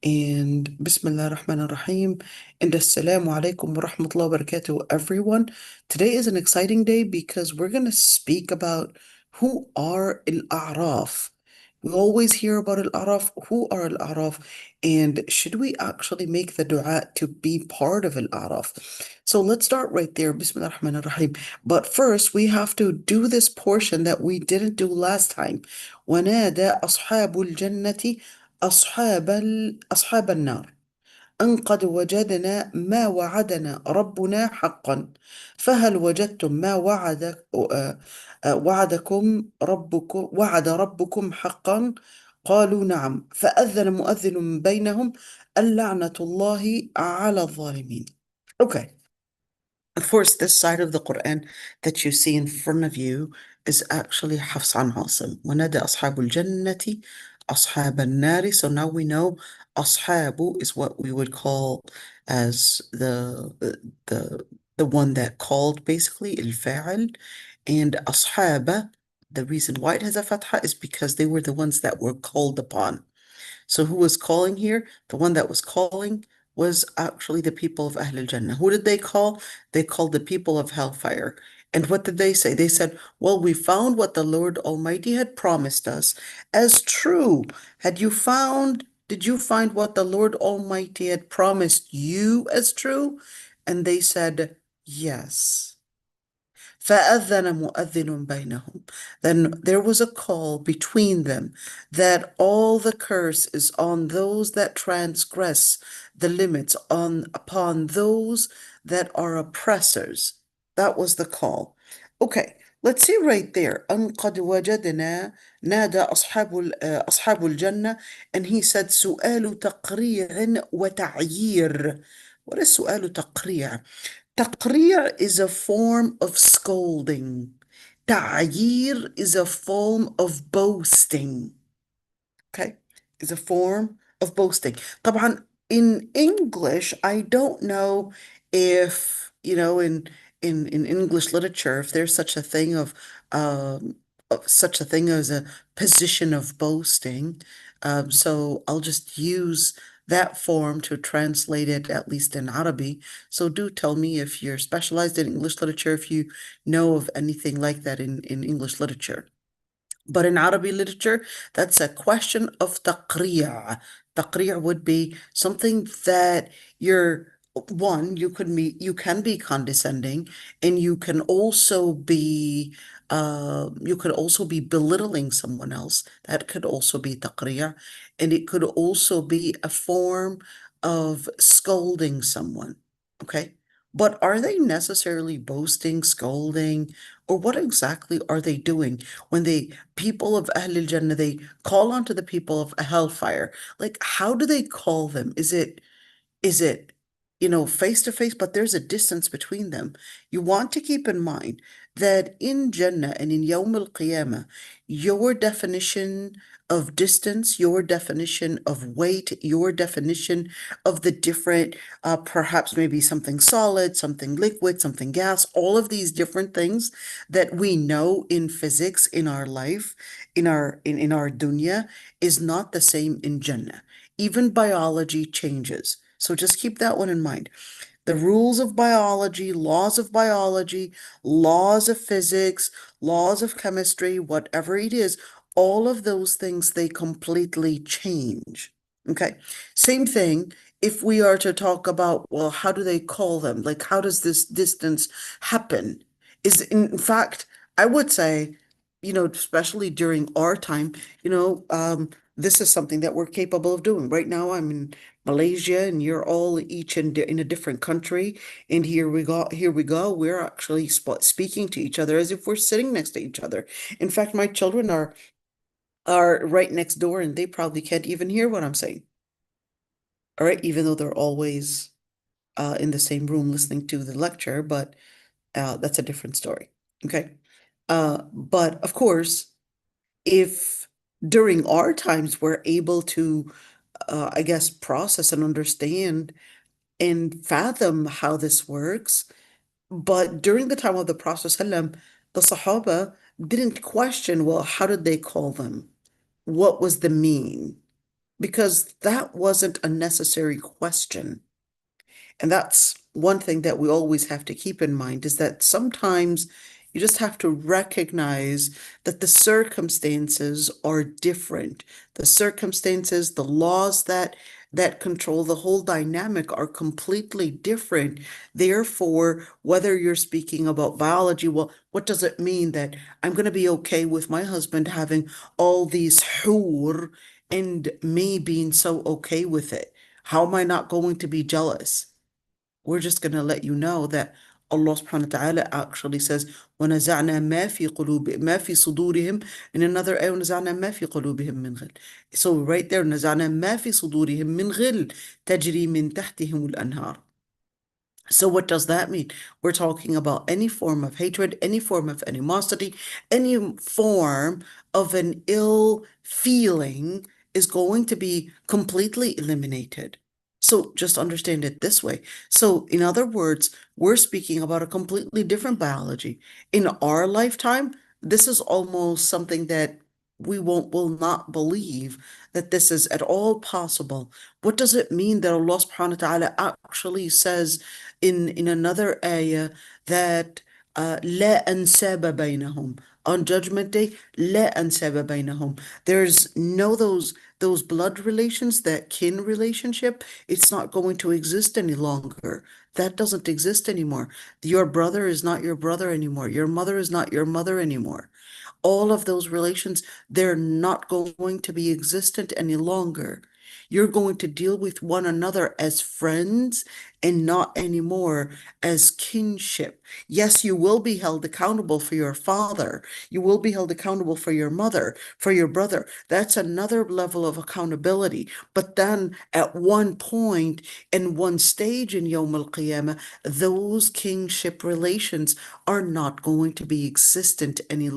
And Bismillah ar-Rahman ar-Rahim and Assalamu alaikum wa rahmatullahi wa barakatuh, everyone. Today is an exciting day because we're going to speak about who are al-A'raf. We always hear about al-A'raf. Who are al-A'raf? And should we actually make the dua to be part of al-A'raf? So let's start right there. Bismillah ar-Rahman ar-Rahim. But first, we have to do this portion that we didn't do last time. وَنَادَى أَصْحَابُ الْجَنَّةِ أصحاب النار أن قد وجدنا ما وعدنا ربنا حقا فهل وجدتم ما وعد ربكم حقا قالوا نعم فأذن مؤذن بينهم اللعنة الله على الظالمين. Okay. Of course, this side of the Quran that you see in front of you is actually Hafs an Asim. وَنَادَى أَصْحَابُ الْجَنَّةِ أَصْحَابَ النَّارِ. So now we know أصحاب is what we would call as the one that called, basically, الفاعل. And أصحاب, the reason why it has a fatha is because they were the ones that were called upon. So who was calling here? The one that was calling was actually the people of Ahl al-Jannah. Who did they call? They called the people of hellfire. And what did they say? They said, well, we found what the Lord Almighty had promised us as true. Did you find what the Lord Almighty had promised you as true? And they said, yes. فَأَذَّنَ مُؤَذِّنٌ بَيْنَهُم. Then there was a call between them that all the curse is on those that transgress the limits, upon those that are oppressors. That was the call. Okay, let's see right there. أَن قَدْ وَجَدْنَا نادى أصحاب الجنة, and he said سؤال تقريع وتعيير. What is سؤال تقريع? تقريع is a form of scolding. تعيير is a form of boasting. Okay, is a form of boasting. طبعا in English, I don't know if, in English literature, if there's such a thing as a position of boasting. So I'll just use that form to translate it, at least in Arabic. So do tell me if you're specialized in English literature, if you know of anything like that in English literature. But in Arabic literature, that's a question of taqriya. Taqriya would be something that you can be condescending, and you could also be belittling someone else. That could also be taqriya, and it could also be a form of scolding someone. Okay. But are they necessarily boasting, scolding, or what exactly are they doing when the people of Ahl al-Jannah, they call onto the people of hellfire? Like, how do they call them? Is it face to face, but there's a distance between them. You want to keep in mind that in Jannah and in Yawm al-Qiyamah, your definition of distance, your definition of weight, your definition of the different, perhaps maybe something solid, something liquid, something gas, all of these different things that we know in physics, in our life, in our dunya, is not the same in Jannah. Even biology changes. So just keep that one in mind. The rules of biology, laws of physics, laws of chemistry, whatever it is, all of those things, they completely change. Okay. Same thing if we are to talk about, well, how do they call them? Like, how does this distance happen? Is in fact, I would say, especially during our time, this is something that we're capable of doing. Right now, I'm in Malaysia, and you're all each in a different country. And here we go. We're actually speaking to each other as if we're sitting next to each other. In fact, my children are right next door, and they probably can't even hear what I'm saying. All right, even though they're always in the same room listening to the lecture, but that's a different story. Okay. But of course, if during our times we're able to, I guess, process and understand and fathom how this works. But during the time of the Prophet ﷺ, the Sahaba didn't question, well, how did they call them? What was the mean? because that wasn't a necessary question. And that's one thing that we always have to keep in mind is that sometimes you just have to recognize that the circumstances are different. The circumstances, the laws that control the whole dynamic are completely different. Therefore, whether you're speaking about biology, well, what does it mean that I'm going to be okay with my husband having all these hur and me being so okay with it? How am I not going to be jealous? We're just going to let you know that Allah subhanahu wa ta'ala actually says, وَنَزَعْنَا مَا فِي صُدُورِهِمْ in another ayah, وَنَزَعْنَا مَا فِي قُلُوبِهِمْ مِنْ غِلٍّ. So right there, نَزَعْنَا مَا فِي صُدُورِهِمْ مِنْ غِلٍّ تَجْرِي مِنْ تَحْتِهِمُ الْأَنْهَارُ. So what does that mean? We're talking about any form of hatred, any form of animosity, any form of an ill feeling is going to be completely eliminated. So just understand it this way. So in other words, we're speaking about a completely different biology. In our lifetime, this is almost something that we will not believe that this is at all possible. What does it mean that Allah subhanahu wa ta'ala actually says in another ayah that لا أنساب بينهم, on Judgment Day, لا أنساب بينهم. There's no those blood relations, that kin relationship, it's not going to exist any longer. That doesn't exist anymore. Your brother is not your brother anymore. Your mother is not your mother anymore. All of those relations, they're not going to be existent any longer. You're going to deal with one another as friends and not anymore as kinship. Yes, you will be held accountable for your father. You will be held accountable for your mother, for your brother. That's another level of accountability. But then at one point in one stage in Yawm al-Qiyamah, those kingship relations are not going to be existent any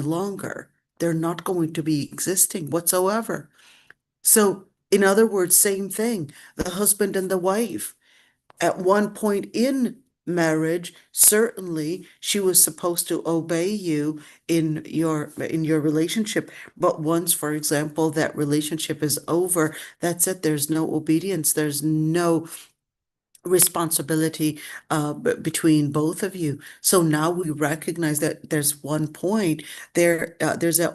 longer. They're not going to be existing whatsoever. So, in other words, same thing, the husband and the wife. At one point in marriage, certainly she was supposed to obey you in your relationship. But once, for example, that relationship is over, that's it. There's no obedience. There's no responsibility between both of you. So now we recognize that there's at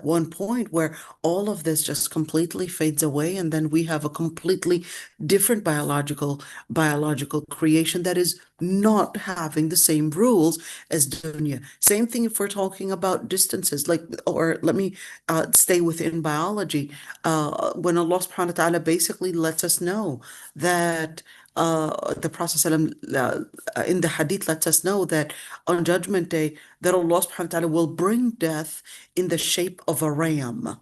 one point where all of this just completely fades away, and then we have a completely different biological creation that is not having the same rules as dunya. Same thing if we're talking about distances, like, or let me stay within biology. When Allah subhanahu wa ta'ala basically lets us know that the Prophet in the hadith lets us know that on Judgment Day, that Allah subhanahu wa ta'ala will bring death in the shape of a ram.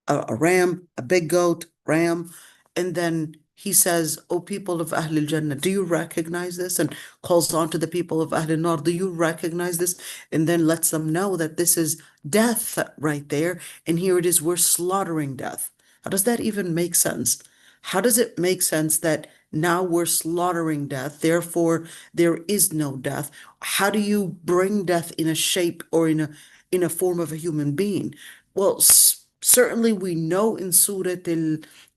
A ram, a big goat, ram. And then he says, O people of Ahl al-Jannah, do you recognize this? And calls on to the people of Ahl al-Nar, do you recognize this? And then lets them know that this is death right there. And here it is, we're slaughtering death. How does that even make sense? How does it make sense that now we're slaughtering death, therefore there is no death? How do you bring death in a shape or in a form of a human being? Well, certainly we know in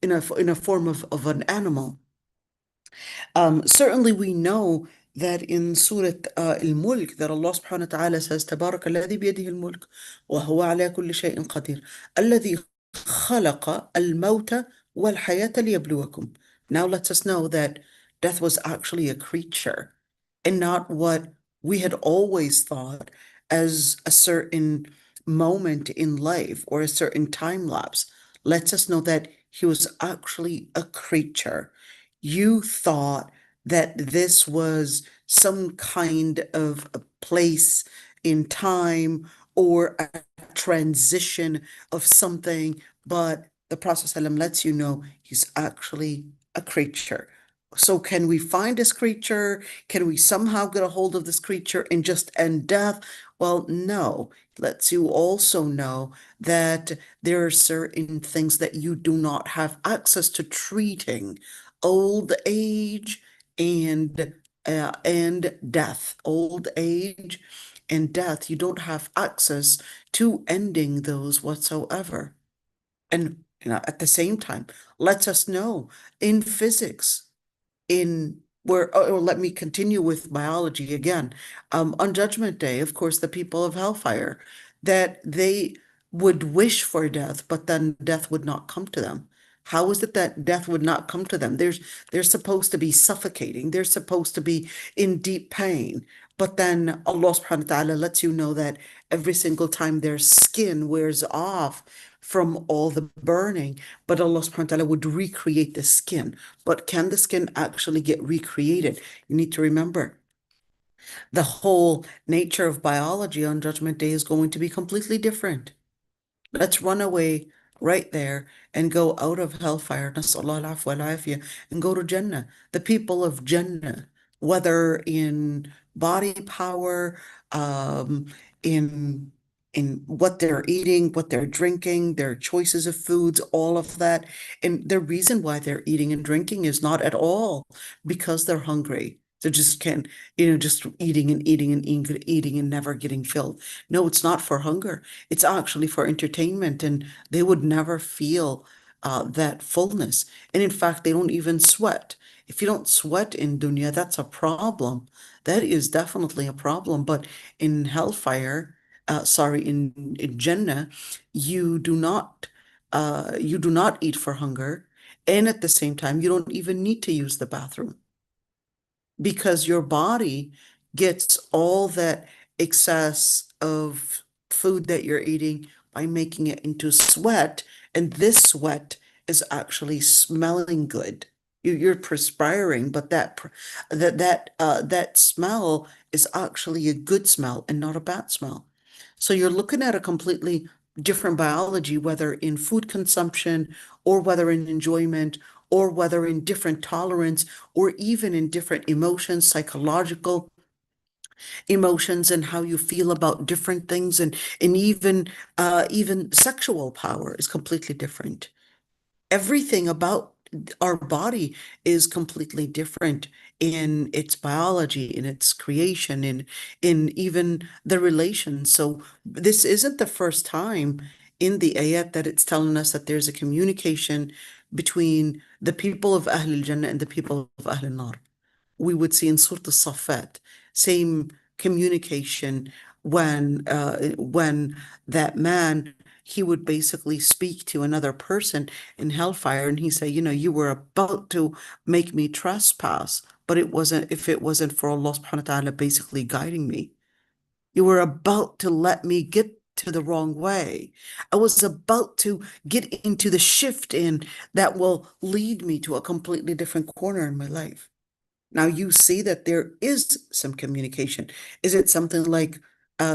in a form of an animal. Certainly we know that in Surah Al-Mulk that Allah subhanahu wa ta'ala says تبارك الذي بيده الملك وهو على كل شيء قدير الذي خلق الموت والحياة ليبلوكم. Now lets us know that death was actually a creature and not what we had always thought as a certain moment in life or a certain time lapse. Lets us know that he was actually a creature. You thought that this was some kind of a place in time or a transition of something, but the Prophet ﷺ lets you know he's actually a creature. So can we find this creature? Can we somehow get a hold of this creature and just end death? Well, no. Lets you also know that there are certain things that you do not have access to treating. Old age and death. Old age and death, you don't have access to ending those whatsoever. And At the same time, lets us know in physics, in where, or let me continue with biology again. On Judgment Day, of course, the people of hellfire, that they would wish for death, but then death would not come to them. How is it that death would not come to them? They're supposed to be suffocating. They're supposed to be in deep pain. But then Allah subhanahu wa ta'ala lets you know that every single time their skin wears off from all the burning, but Allah subhanahu wa ta'ala would recreate the skin. But can the skin actually get recreated? You need to remember the whole nature of biology on Judgment Day is going to be completely different. Let's run away right there and go out of hellfire, nas'Allah al-afwa wal-afiyah, and go to Jannah. The people of Jannah, whether in body power, in what they're eating, what they're drinking, their choices of foods, all of that. And the reason why they're eating and drinking is not at all because they're hungry. They just can't, just eating and eating and eating and never getting filled. No, it's not for hunger. It's actually for entertainment, and they would never feel that fullness. And in fact, they don't even sweat. If you don't sweat in dunya, that's a problem. That is definitely a problem. But in hellfire, in Jannah, you do not eat for hunger, and at the same time, you don't even need to use the bathroom because your body gets all that excess of food that you're eating by making it into sweat, and this sweat is actually smelling good. You're perspiring, but that smell is actually a good smell and not a bad smell. So you're looking at a completely different biology, whether in food consumption or whether in enjoyment or whether in different tolerance or even in different emotions, psychological emotions, and how you feel about different things, and even sexual power is completely different. Everything about our body is completely different in its biology, in its creation, in even the relations. So this isn't the first time in the ayat that it's telling us that there's a communication between the people of Ahl al-Jannah and the people of Ahl al-Nar. We would see in Surah Al-Saffat, same communication when that man, he would basically speak to another person in hellfire, and he say, you were about to make me trespass, but if it wasn't for Allah subhanahu wa ta'ala basically guiding me. You were about to let me get to the wrong way. I was about to get into the shift in that will lead me to a completely different corner in my life. Now you see that there is some communication. Is it something like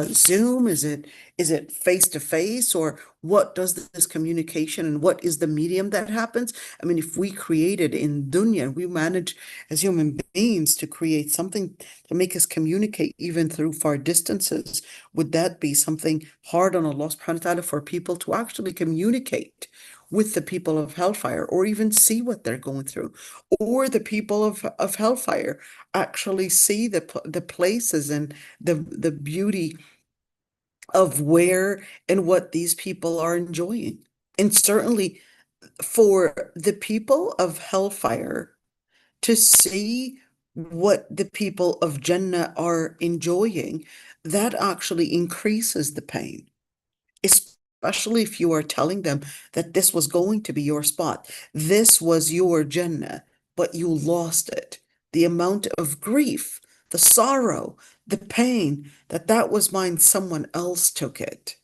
Zoom? Is it face to face, or what does this communication and what is the medium that happens? I mean, if we created in dunya, we manage as human beings to create something to make us communicate even through far distances, would that be something hard on Allah subhanahu wa ta'ala for people to actually communicate with the people of hellfire, or even see what they're going through, or the people of hellfire actually see the places and the beauty of where and what these people are enjoying? And certainly for the people of hellfire to see what the people of Jannah are enjoying, that actually increases the pain, especially if you are telling them that this was going to be your spot. This was your Jannah, but you lost it. The amount of grief, the sorrow, the pain, that was mine, someone else took it.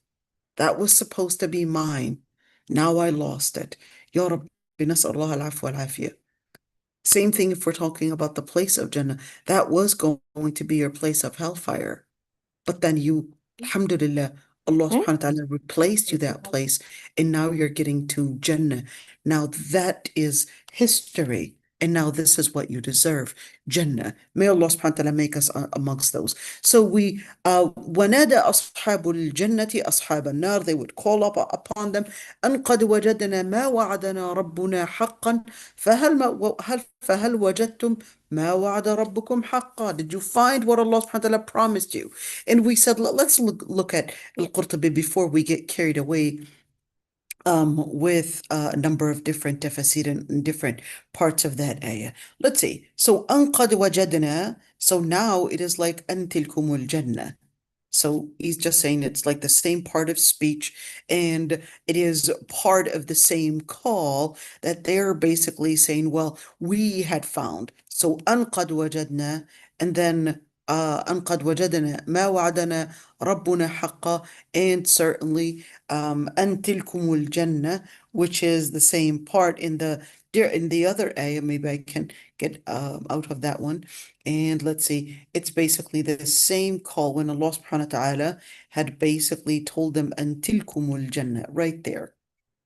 That was supposed to be mine. Now I lost it. Ya Rabbi, nas'Allah al-afwa wal-afiyah. Same thing if we're talking about the place of Jannah. That was going to be your place of hellfire. But then alhamdulillah, Allah subhanahu wa ta'ala replaced you that place, and now you're getting to Jannah. Now that is history. And now this is what you deserve, Jannah. May Allah subhanahu wa ta'ala make us amongst those. So وَنَادَى أَصْحَابُ الْجَنَّةِ أَصْحَابَ النَّارِ, they would call up upon them, أَنْ قَدْ وَجَدْنَا مَا وَعَدَنَا رَبُّنَا حَقًّا فَهَلْ وَجَدْتُمْ مَا وَعَدَ رَبُّكُمْ حَقًّا. Did you find what Allah subhanahu wa ta'ala promised you? And we said, let's look at Al-Qurtubi before we get carried away with a number of different tafsir in different parts of that ayah. Let's see. So, أن قد وجدنا. So now it is like أن تلكم الجنة. So he's just saying it's like the same part of speech, and it is part of the same call that they're basically saying, well, we had found. So أن قد وجدنا, and then أن قد وجدنا ما وعدنا ربنا حقا, and certainly أن تلكم الجنة, which is the same part in the other ayah. Maybe I can get out of that one. And let's see, it's basically the same call when Allah subhanahu wa ta'ala had basically told them, أن تلكم الجنة, right there.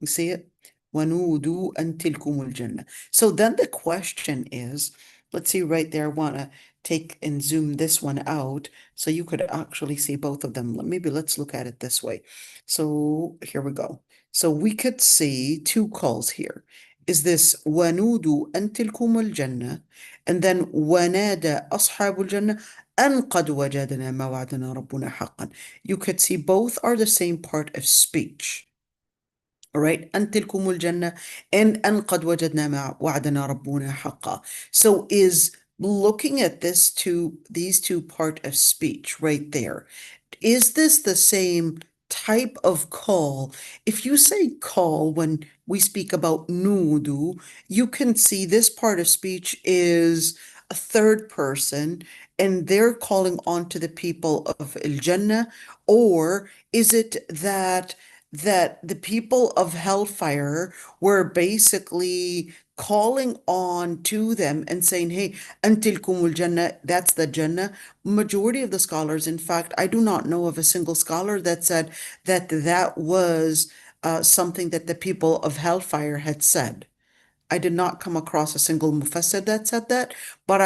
You see it? وَنُودُوا أَن تِلْكُمُ الْجَنَّةِ. So then the question is, let's see right there, I want to take and zoom this one out so you could actually see both of them. Maybe let's look at it this way. So here we go. So we could see two calls here. Is this وَنُودُوا أَن تِلْكُمُ الْجَنَّةِ, and then وَنَادَى أَصْحَابُ الْجَنَّةِ أَن قَدْ وَجَدْنَا مَا وَعَدَنَا رَبُّنَا حَقًّا. You could see both are the same part of speech. All right, أن تلكم الجنة and أن قد وجدنا ما وعدنا ربنا حقا. So is looking at these two part of speech right there, is this the same type of call? If you say call when we speak about nudu, you can see this part of speech is a third person and they're calling on to the people of Al Jannah, or is it that the people of hellfire were basically calling on to them and saying, hey, antilkumul jannah, that's the jannah. Majority of the scholars, in fact, I do not know of a single scholar that said that that was something that the people of hellfire had said. I did not come across a single mufassir that said that, but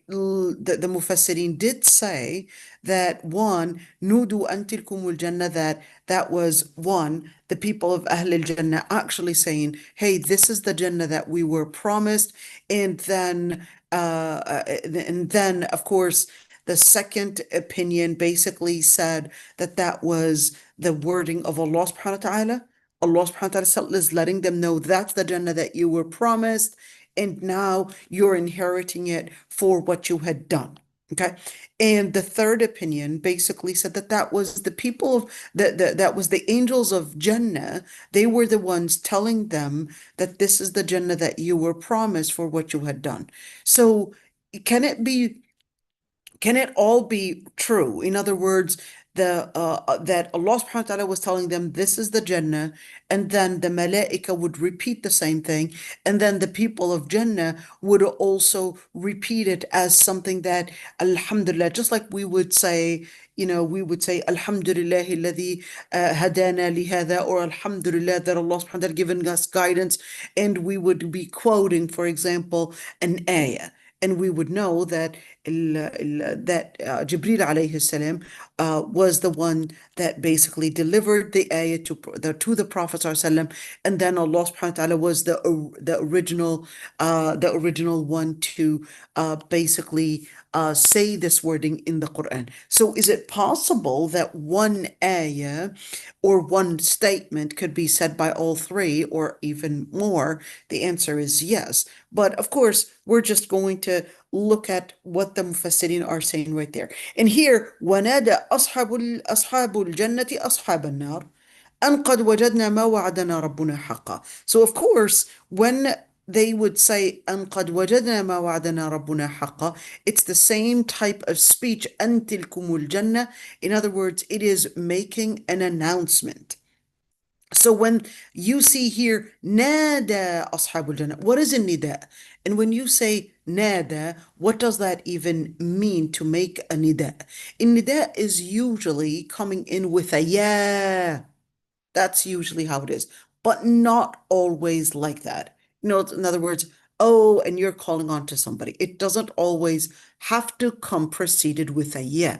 the mufassirin did say that one, nudu antilkumul jannah, that was one, the people of Ahl al-Jannah actually saying, hey, this is the Jannah that we were promised. And then, of course, the second opinion basically said that that was the wording of Allah subhanahu wa ta'ala. Allah subhanahu wa ta'ala is letting them know that's the Jannah that you were promised, and now you're inheriting it for what you had done. Okay. And the third opinion basically said that that was the people of that was the angels of Jannah. They were the ones telling them that this is the Jannah that you were promised for what you had done. So can it be can it all be true? In other words, the that Allah subhanahu wa ta'ala was telling them this is the Jannah, and then the Malaika would repeat the same thing, and then the people of Jannah would also repeat it as something that Alhamdulillah, just like we would say, we would say Alhamdulillah alladhi hadana lihada, or Alhamdulillah that Allah subhanahu wa ta'ala given us guidance, and we would be quoting, for example, an ayah. And we would know that Jibreel alayhi salam was the one that basically delivered the ayah to the Prophet sallam, and then Allah subhanahu wa ta'ala was the original one to basically say this wording in the Quran. So is it possible that one ayah or one statement could be said by all three or even more? The answer is yes. But of course, we're just going to look at what the Mufassirin are saying right there. And here, وَنَادَى أَصْحَابُ الْجَنَّةِ أَصْحَابَ النَّارِ أَنْ قَدْ وَجَدْنَا مَا وَعَدَنَا رَبُّنَا حَقًّا. So of course, when they would say أَنْ قَدْ وَجَدْنَا مَا وَعَدَنَا رَبُّنَا حَقًّا, it's the same type of speech, أَنْ تِلْكُمُ الْجَنَّةِ. In other words, it is making an announcement. So when you see here, nada ashabul jannah, what is a nida? And when you say nada, what does that even mean to make a nida? A nida is usually coming in with a yeah. That's usually how it is, but not always like that. In other words, oh, and you're calling on to somebody. It doesn't always have to come preceded with a yeah.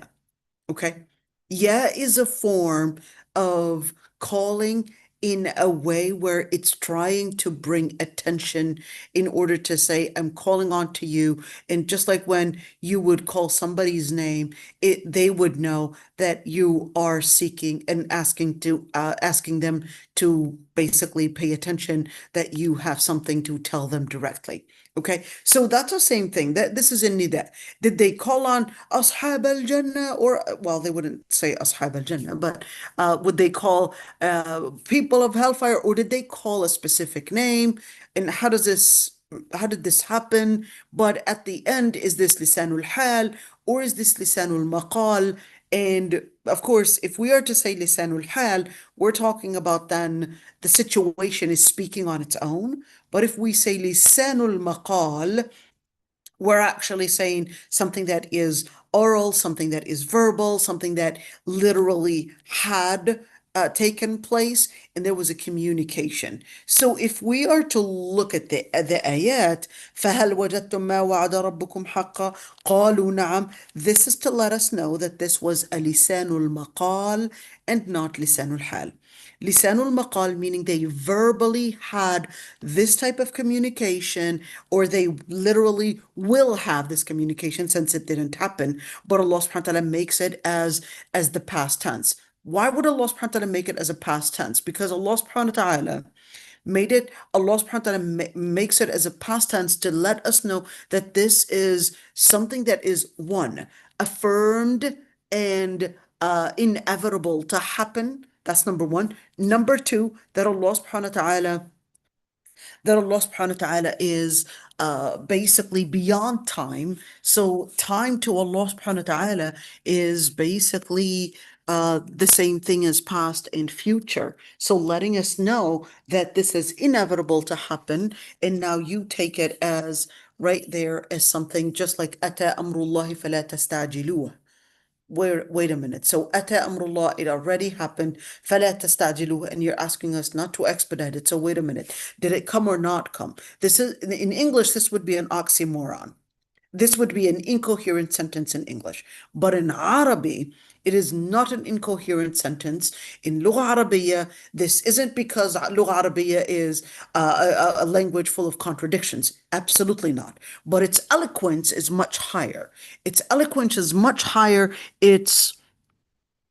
Okay. Yeah is a form of calling in a way where it's trying to bring attention in order to say, I'm calling on to you. And just like when you would call somebody's name, they would know that you are seeking and asking them to basically pay attention that you have something to tell them directly. Okay, so that's the same thing. That this is in nida. Did they call on ashab al-jannah, or well, they wouldn't say ashab al-jannah, but would they call people of hellfire, or did they call a specific name? And how did this happen? But at the end, is this lisanul hal or is this lisanul maqal? And of course, if we are to say lisanul hal, we're talking about then the situation is speaking on its own. But if we say lisanul maqal, we're actually saying something that is oral, something that is verbal, something that literally had taken place, and there was a communication. So if we are to look at the ayat, فَهَلْ وَجَدْتُم مَّا وَعَدَ رَبُّكُمْ حَقًّا قَالُوا نَعَمْ. This is to let us know that this was a lisanul maqal and not lisanul hal. Lisanul maqal meaning they verbally had this type of communication, or they literally will have this communication since it didn't happen. But Allah subhanahu wa ta'ala makes it as the past tense. Why would Allah subhanahu wa ta'ala make it as a past tense? Because Allah subhanahu wa ta'ala Allah subhanahu wa ta'ala makes it as a past tense to let us know that this is something that is one, affirmed and inevitable to happen. That's number one. Number two, that Allah subhanahu wa ta'ala is basically beyond time. So time to Allah subhanahu wa ta'ala is basically the same thing as past and future. So letting us know that this is inevitable to happen, and now you take it as right there as something just like أتى أمر الله فلا تستعجلوه. Wait a minute. So أتى أمر الله, it already happened. فلا تستعجلوه, and you're asking us not to expedite it. So wait a minute. Did it come or not come? This is in English, this would be an oxymoron. This would be an incoherent sentence in English. But in Arabic, it is not an incoherent sentence. In Lugha Arabiya, this isn't because Lugha Arabiya is a language full of contradictions. Absolutely not. But its eloquence is much higher. Its eloquence is much higher. Its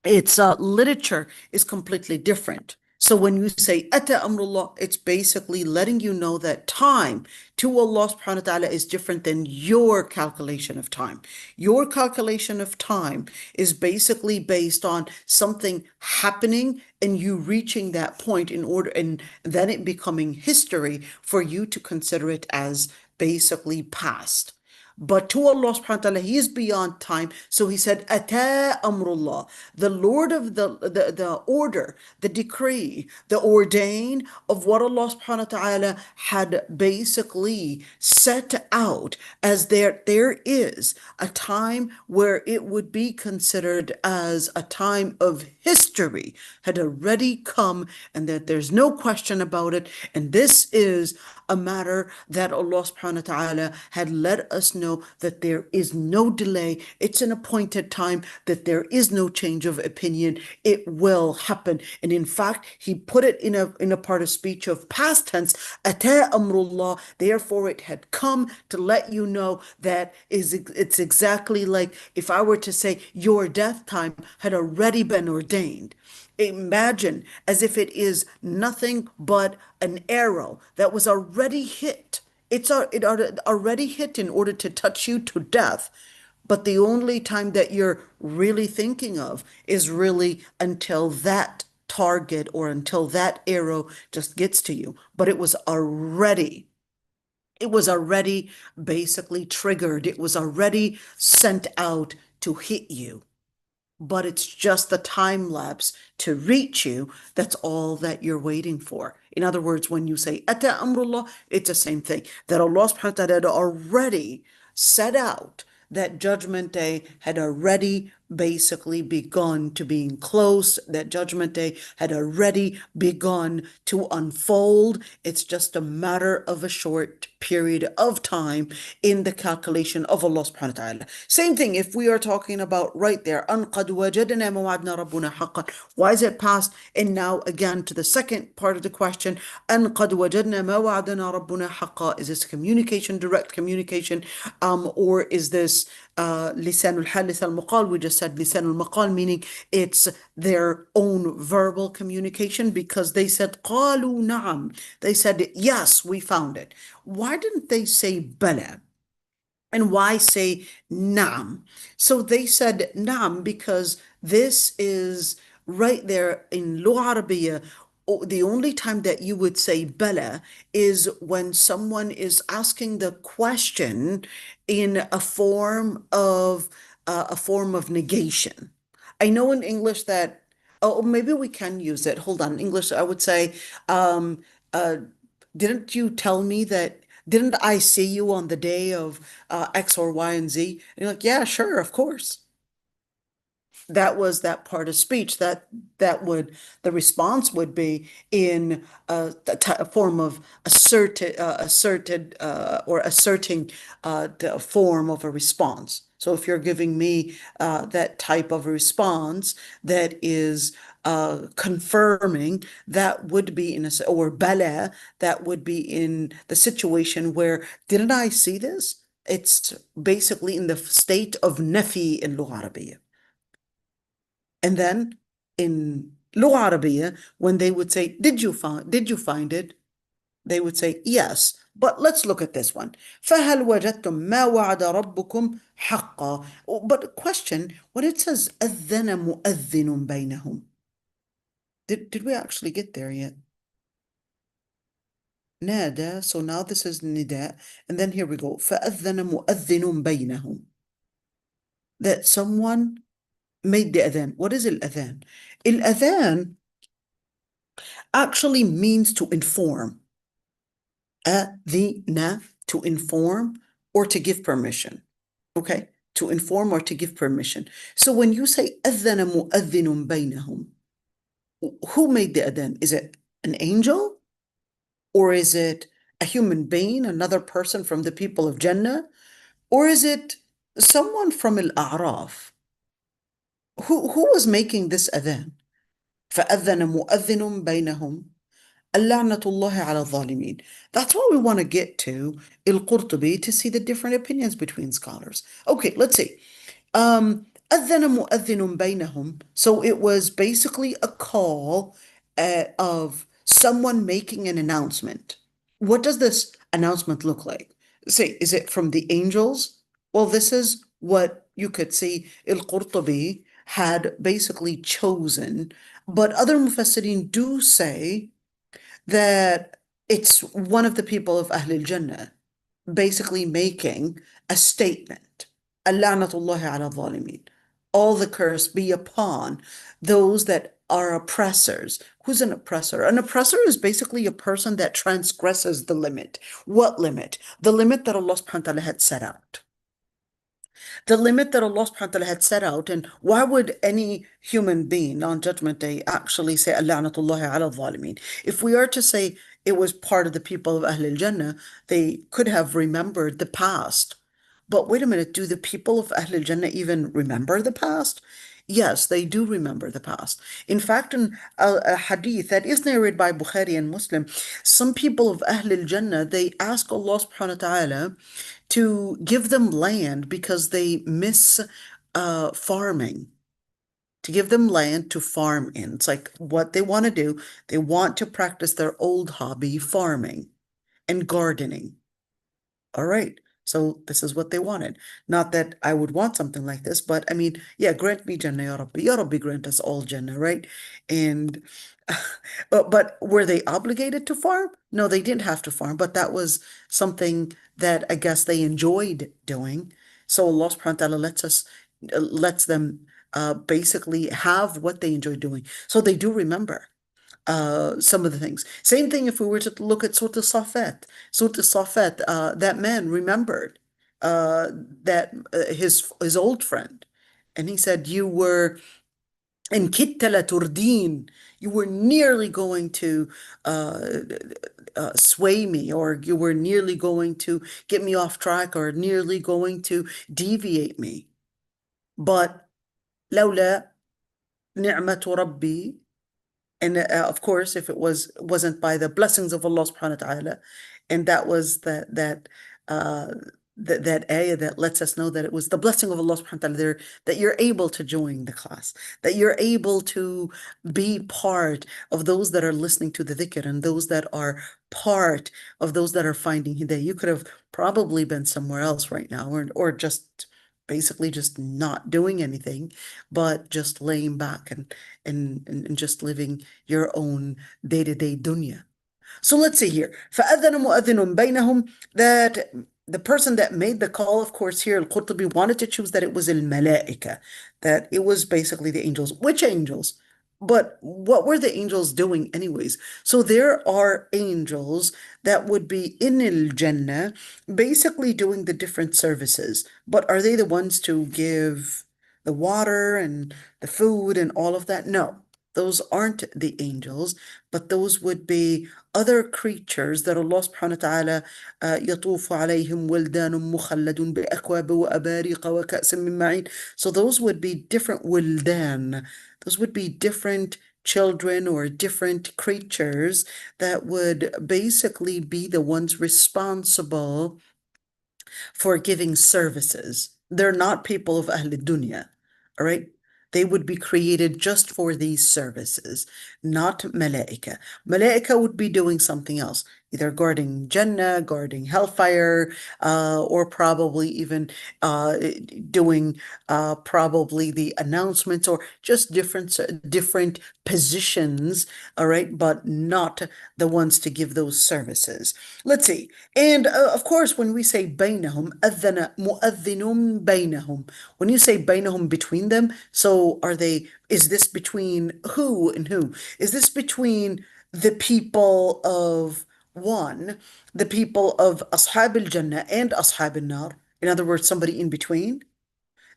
literature is completely different. So when you say Ata Amrullah, it's basically letting you know that time to Allah subhanahu wa ta'ala is different than your calculation of time. Your calculation of time is basically based on something happening and you reaching that point in order, and then it becoming history for you to consider it as basically past. But to Allah subhanahu wa ta'ala, He is beyond time. So He said, Ata Amrullah, the Lord of the order, the decree, the ordain of what Allah subhanahu wa ta'ala had basically set out as there is a time where it would be considered as a time of history had already come, and that there's no question about it. And this is a matter that Allah subhanahu wa ta'ala had let us know that there is no delay. It's an appointed time, that there is no change of opinion. It will happen. And in fact, He put it in a part of speech of past tense, Ata Amrullah, therefore it had come to let you know that it's exactly like if I were to say your death time had already been ordained. Imagine as if it is nothing but an arrow that was already hit. It already hit in order to touch you to death. But the only time that you're really thinking of is really until that target or until that arrow just gets to you. But it was already basically triggered. It was already sent out to hit you. But it's just the time lapse to reach you. That's all that you're waiting for. In other words, when you say Ata Amrullah, it's the same thing. That Allah subhanahu wa ta'ala had already set out, that judgment day had already basically begun to being close. That judgment day had already begun to unfold. It's just a matter of a short period of time in the calculation of Allah subhanahu wa ta'ala. Same thing if we are talking about right there, أَن قَدْ وَجَدْنَا مَا وَعَدْنَا رَبُّنَا حَقًّا. Why is it past? And now again to the second part of the question, أَن قَدْ وَجَدْنَا مَا وَعَدْنَا رَبُّنَا حَقًّا. Is this communication, direct communication, or is this لسان الحال لسان المقال. We just said لسان المقال, meaning it's their own verbal communication, because they said قالوا نعم. They said, yes, we found it. Why didn't they say بلى? And why say nam? So they said nam because this is right there in Lugha Arabiya. The only time that you would say bala is when someone is asking the question in a form of negation. I know in English that, oh, maybe we can use it. Hold on. In English, I would say, um, uh, didn't you tell me that, didn't I see you on the day of X or Y and Z? And you're like, yeah, sure, of course. That was that part of speech that would, the response would be in a form of asserted or asserting the form of a response. So if you're giving me that type of a response that is confirming, that would be in a, or bala, that would be in the situation where, didn't I see this? It's basically in the state of nafi in Lugha Arabiya. And then in Lugha Arabiya, when they would say, did you find it? They would say, yes. But let's look at this one. فَهَلْ وَجَدْتُم مَّا وَعَدَ رَبُّكُمْ حَقًّا. But question, when it says أَذَّنَ مُؤَذِّنٌ بَيْنَهُم, did we actually get there yet? نادى, so now this is nida, and then here we go. فَأَذَّنَ مُؤَذِّنٌ بَيْنَهُم. That someone made the adhan. What is al-adhan? Al-adhan actually means to inform. Adhina, to inform or to give permission. Okay, to inform or to give permission. So when you say أذن مؤذن بينهم, who made the adhan? Is it an angel? Or is it a human being, another person from the people of Jannah? Or is it someone from Al-A'raf? Who was making this adhan? فأذن مؤذن بينهم اللعنة الله على الظالمين. That's what we want to get to al-Qurtubi, to see the different opinions between scholars. Okay, let's see. أذن مؤذن بينهم. So it was basically a call of someone making an announcement. What does this announcement look like? Say, is it from the angels? Well, this is what you could see al-Qurtubi had basically chosen. But other mufassirin do say that it's one of the people of Ahl al-Jannah basically making a statement. Al-la'natullahi ala zalimin. All the curse be upon those that are oppressors. Who's an oppressor? An oppressor is basically a person that transgresses the limit. What limit? The limit that Allah subhanahu wa ta'ala had set out. The limit that Allah subhanahu wa ta'ala had set out. And why would any human being on Judgment Day actually say Al-la'natullahi ala zalimin? If we are to say it was part of the people of Ahl al-Jannah, they could have remembered the past. But wait a minute, do the people of Ahl al-Jannah even remember the past? Yes, they do remember the past. In fact, in a hadith that is narrated by Bukhari and Muslim, some people of Ahl al-Jannah, they ask Allah subhanahu wa ta'ala to give them land because they miss farming, to give them land to farm in. It's like what they want to do. They want to practice their old hobby, farming and gardening. All right. So this is what they wanted. Not that I would want something like this, but I mean, yeah, grant me Jannah, Ya Rabbi. Ya Rabbi, grant us all Jannah, right? And but were they obligated to farm? No, they didn't have to farm, but that was something that I guess they enjoyed doing. So Allah subhanahu wa ta'ala lets them basically have what they enjoy doing. So they do remember some of the things. Same thing if we were to look at Surah Al-Safat. Surah Al-Safat, that man remembered that his old friend, and he said, "You were in kitta la turdin. You were nearly going to sway me, or you were nearly going to get me off track, or nearly going to deviate me. But لولا نعمة ربي." And of course, if it wasn't by the blessings of Allah subhanahu wa ta'ala, and that was that that ayah that lets us know that it was the blessing of Allah subhanahu wa ta'ala there, that you're able to join the class, that you're able to be part of those that are listening to the dhikr and those that are part of those that are finding hidayah. You could have probably been somewhere else right now, or just basically just not doing anything, but just laying back and just living your own day-to-day dunya. So let's see here. فَأَذَّنَ مُؤَذِّنٌ بَيْنَهُم, that the person that made the call, of course, here Al-Qurtubi wanted to choose that it was al-malaika, that it was basically the angels. Which angels? But what were the angels doing anyways? So there are angels that would be in al-Jannah, basically doing the different services. But are they the ones to give the water and the food and all of that? No, those aren't the angels, but those would be other creatures that Allah subhanahu wa ta'ala يطوف عليهم ولدان مخلد بأكواب وأباريق وكأس من معين. So those would be different wildan. Those would be different children or different creatures that would basically be the ones responsible for giving services. They're not people of Ahl Dunya, all right? They would be created just for these services, not malaika. Malaika would be doing something else, either guarding Jannah, guarding hellfire, or probably even doing probably the announcements or just different positions, all right, but not the ones to give those services. Let's see. And of course, when we say بينهم, أذن مؤذن بينهم. When you say بينهم, between them, so is this between who and who? Is this between the people of one, the people of أصحاب الجنة and أصحاب النار? In other words, somebody in between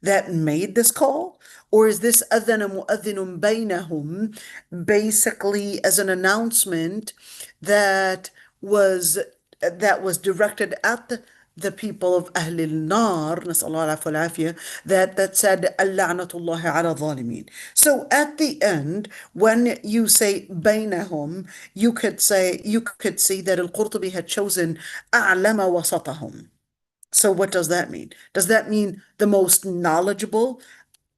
that made this call? Or is this أذن مؤذن بينهم basically as an announcement that was directed at the people of أهل النار, نسأل الله العفو والعافية, that said اللعنة الله على الظالمين. So at the end, when you say بينهم, you could see that Al-Qurtubi had chosen أعلم وسطهم. So what does that mean? Does that mean the most knowledgeable?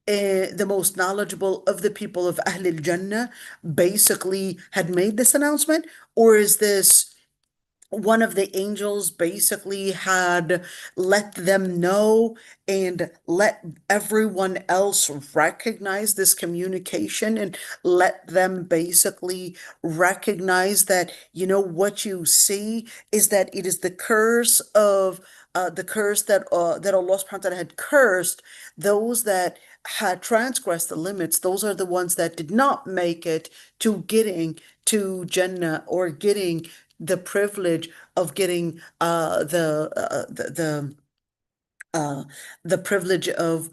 The most knowledgeable of the people of Ahl al-Jannah basically had made this announcement? Or is this one of the angels basically had let them know and let everyone else recognize this communication and let them basically recognize that, what you see is that it is the curse of the curse that Allah subhanahu wa ta'ala had cursed those that had transgressed the limits. Those are the ones that did not make it to getting to Jannah or getting the privilege of getting the privilege of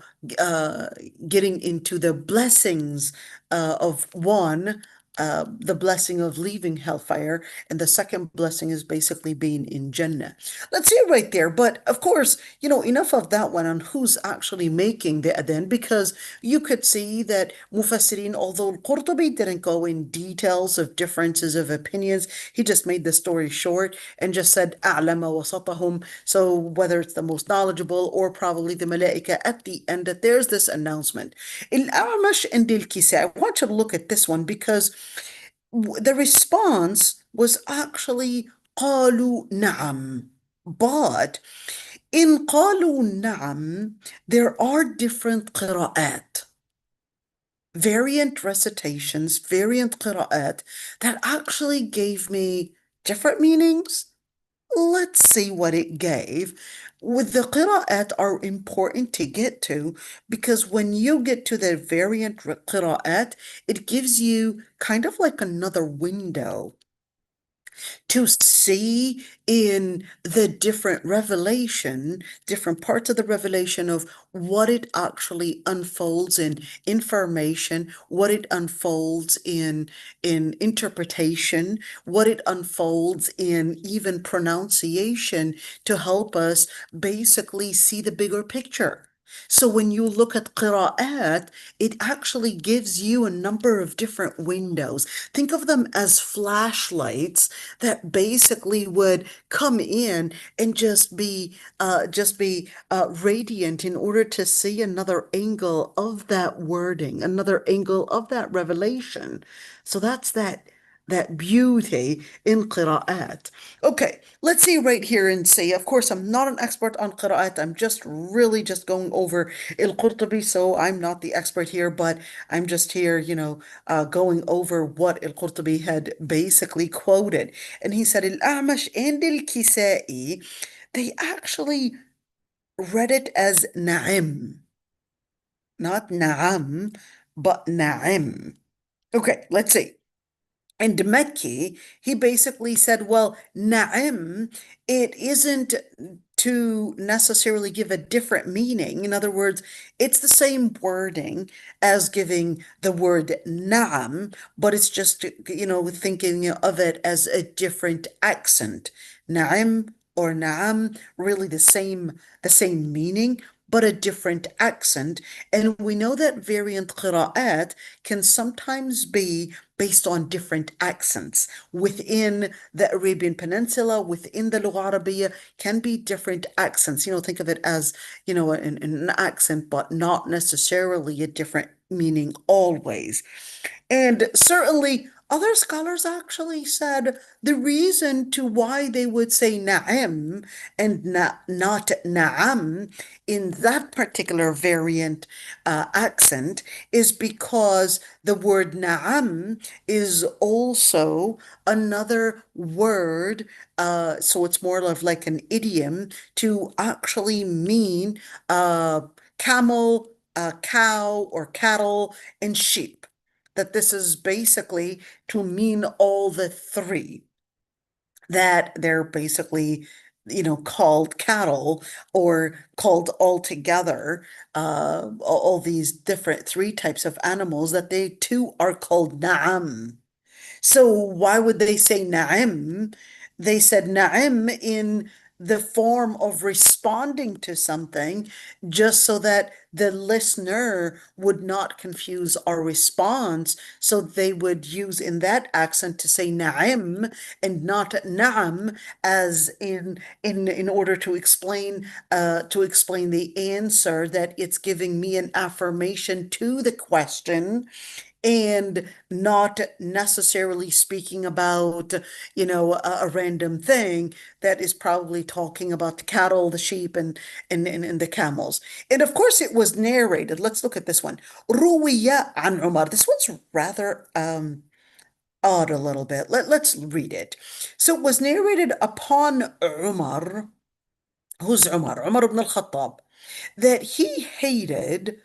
getting into the blessings of one, the blessing of leaving hellfire, and the second blessing is basically being in Jannah. Let's see right there. But of course, enough of that one on who's actually making the adhan, because you could see that Mufassirin, although Al-Qurtubi didn't go in details of differences of opinions, he just made the story short and just said أعلم وسطهم. So whether it's the most knowledgeable or probably the malaika, at the end that there's this announcement. Al-A'mash and Al-Kisa, I want you to look at this one because the response was actually قالوا نعم. But in قالوا نعم, there are different قراءات, variant recitations, variant qira'at that actually gave me different meanings. Let's see what it gave. With the qira'at are important to get to because when you get to the variant qira'at, it gives you kind of like another window to see in the different parts of the revelation of what it actually unfolds in information, what it unfolds in interpretation, what it unfolds in even pronunciation to help us basically see the bigger picture. So when you look at qira'at, it actually gives you a number of different windows. Think of them as flashlights that basically would come in and just be radiant in order to see another angle of that wording, another angle of that revelation. So that's that beauty in qira'at. Okay, let's see right here and say, of course, I'm not an expert on qira'at. I'm just really just going over al-Qurtubi, so I'm not the expert here, but I'm just here, going over what al-Qurtubi had basically quoted. And he said, Al-A'mash and al-Kisai, they actually read it as na'im, not na'am, but na'im. Okay, let's see. And Mekki, he basically said, well, na'im, it isn't to necessarily give a different meaning. In other words, it's the same wording as giving the word na'am, but it's just, thinking of it as a different accent. Na'im or na'am, really the same meaning, but a different accent. And we know that variant qira'at can sometimes be based on different accents within the Arabian Peninsula, within the Lugha Arabiya, can be different accents. Think of it as, an accent, but not necessarily a different meaning always. And certainly, other scholars actually said the reason to why they would say na'im and not na'am in that particular variant accent is because the word na'am is also another word, so it's more of like an idiom to actually mean camel, cow, or cattle, and sheep. That this is basically to mean all the three, that they're basically, called cattle or called all together, all these different three types of animals, that they too are called na'am. So why would they say na'im? They said na'im in the form of responding to something, just so that the listener would not confuse our response. So they would use in that accent to say na'im and not na'am, as in order to explain the answer, that it's giving me an affirmation to the question, and not necessarily speaking about, a random thing that is probably talking about the cattle, the sheep, and the camels. And of course, it was narrated. Let's look at this one. روي عن عمر. This one's rather odd a little bit. Let's read it. So it was narrated upon Umar. Who's Umar? Umar ibn al-Khattab, that he hated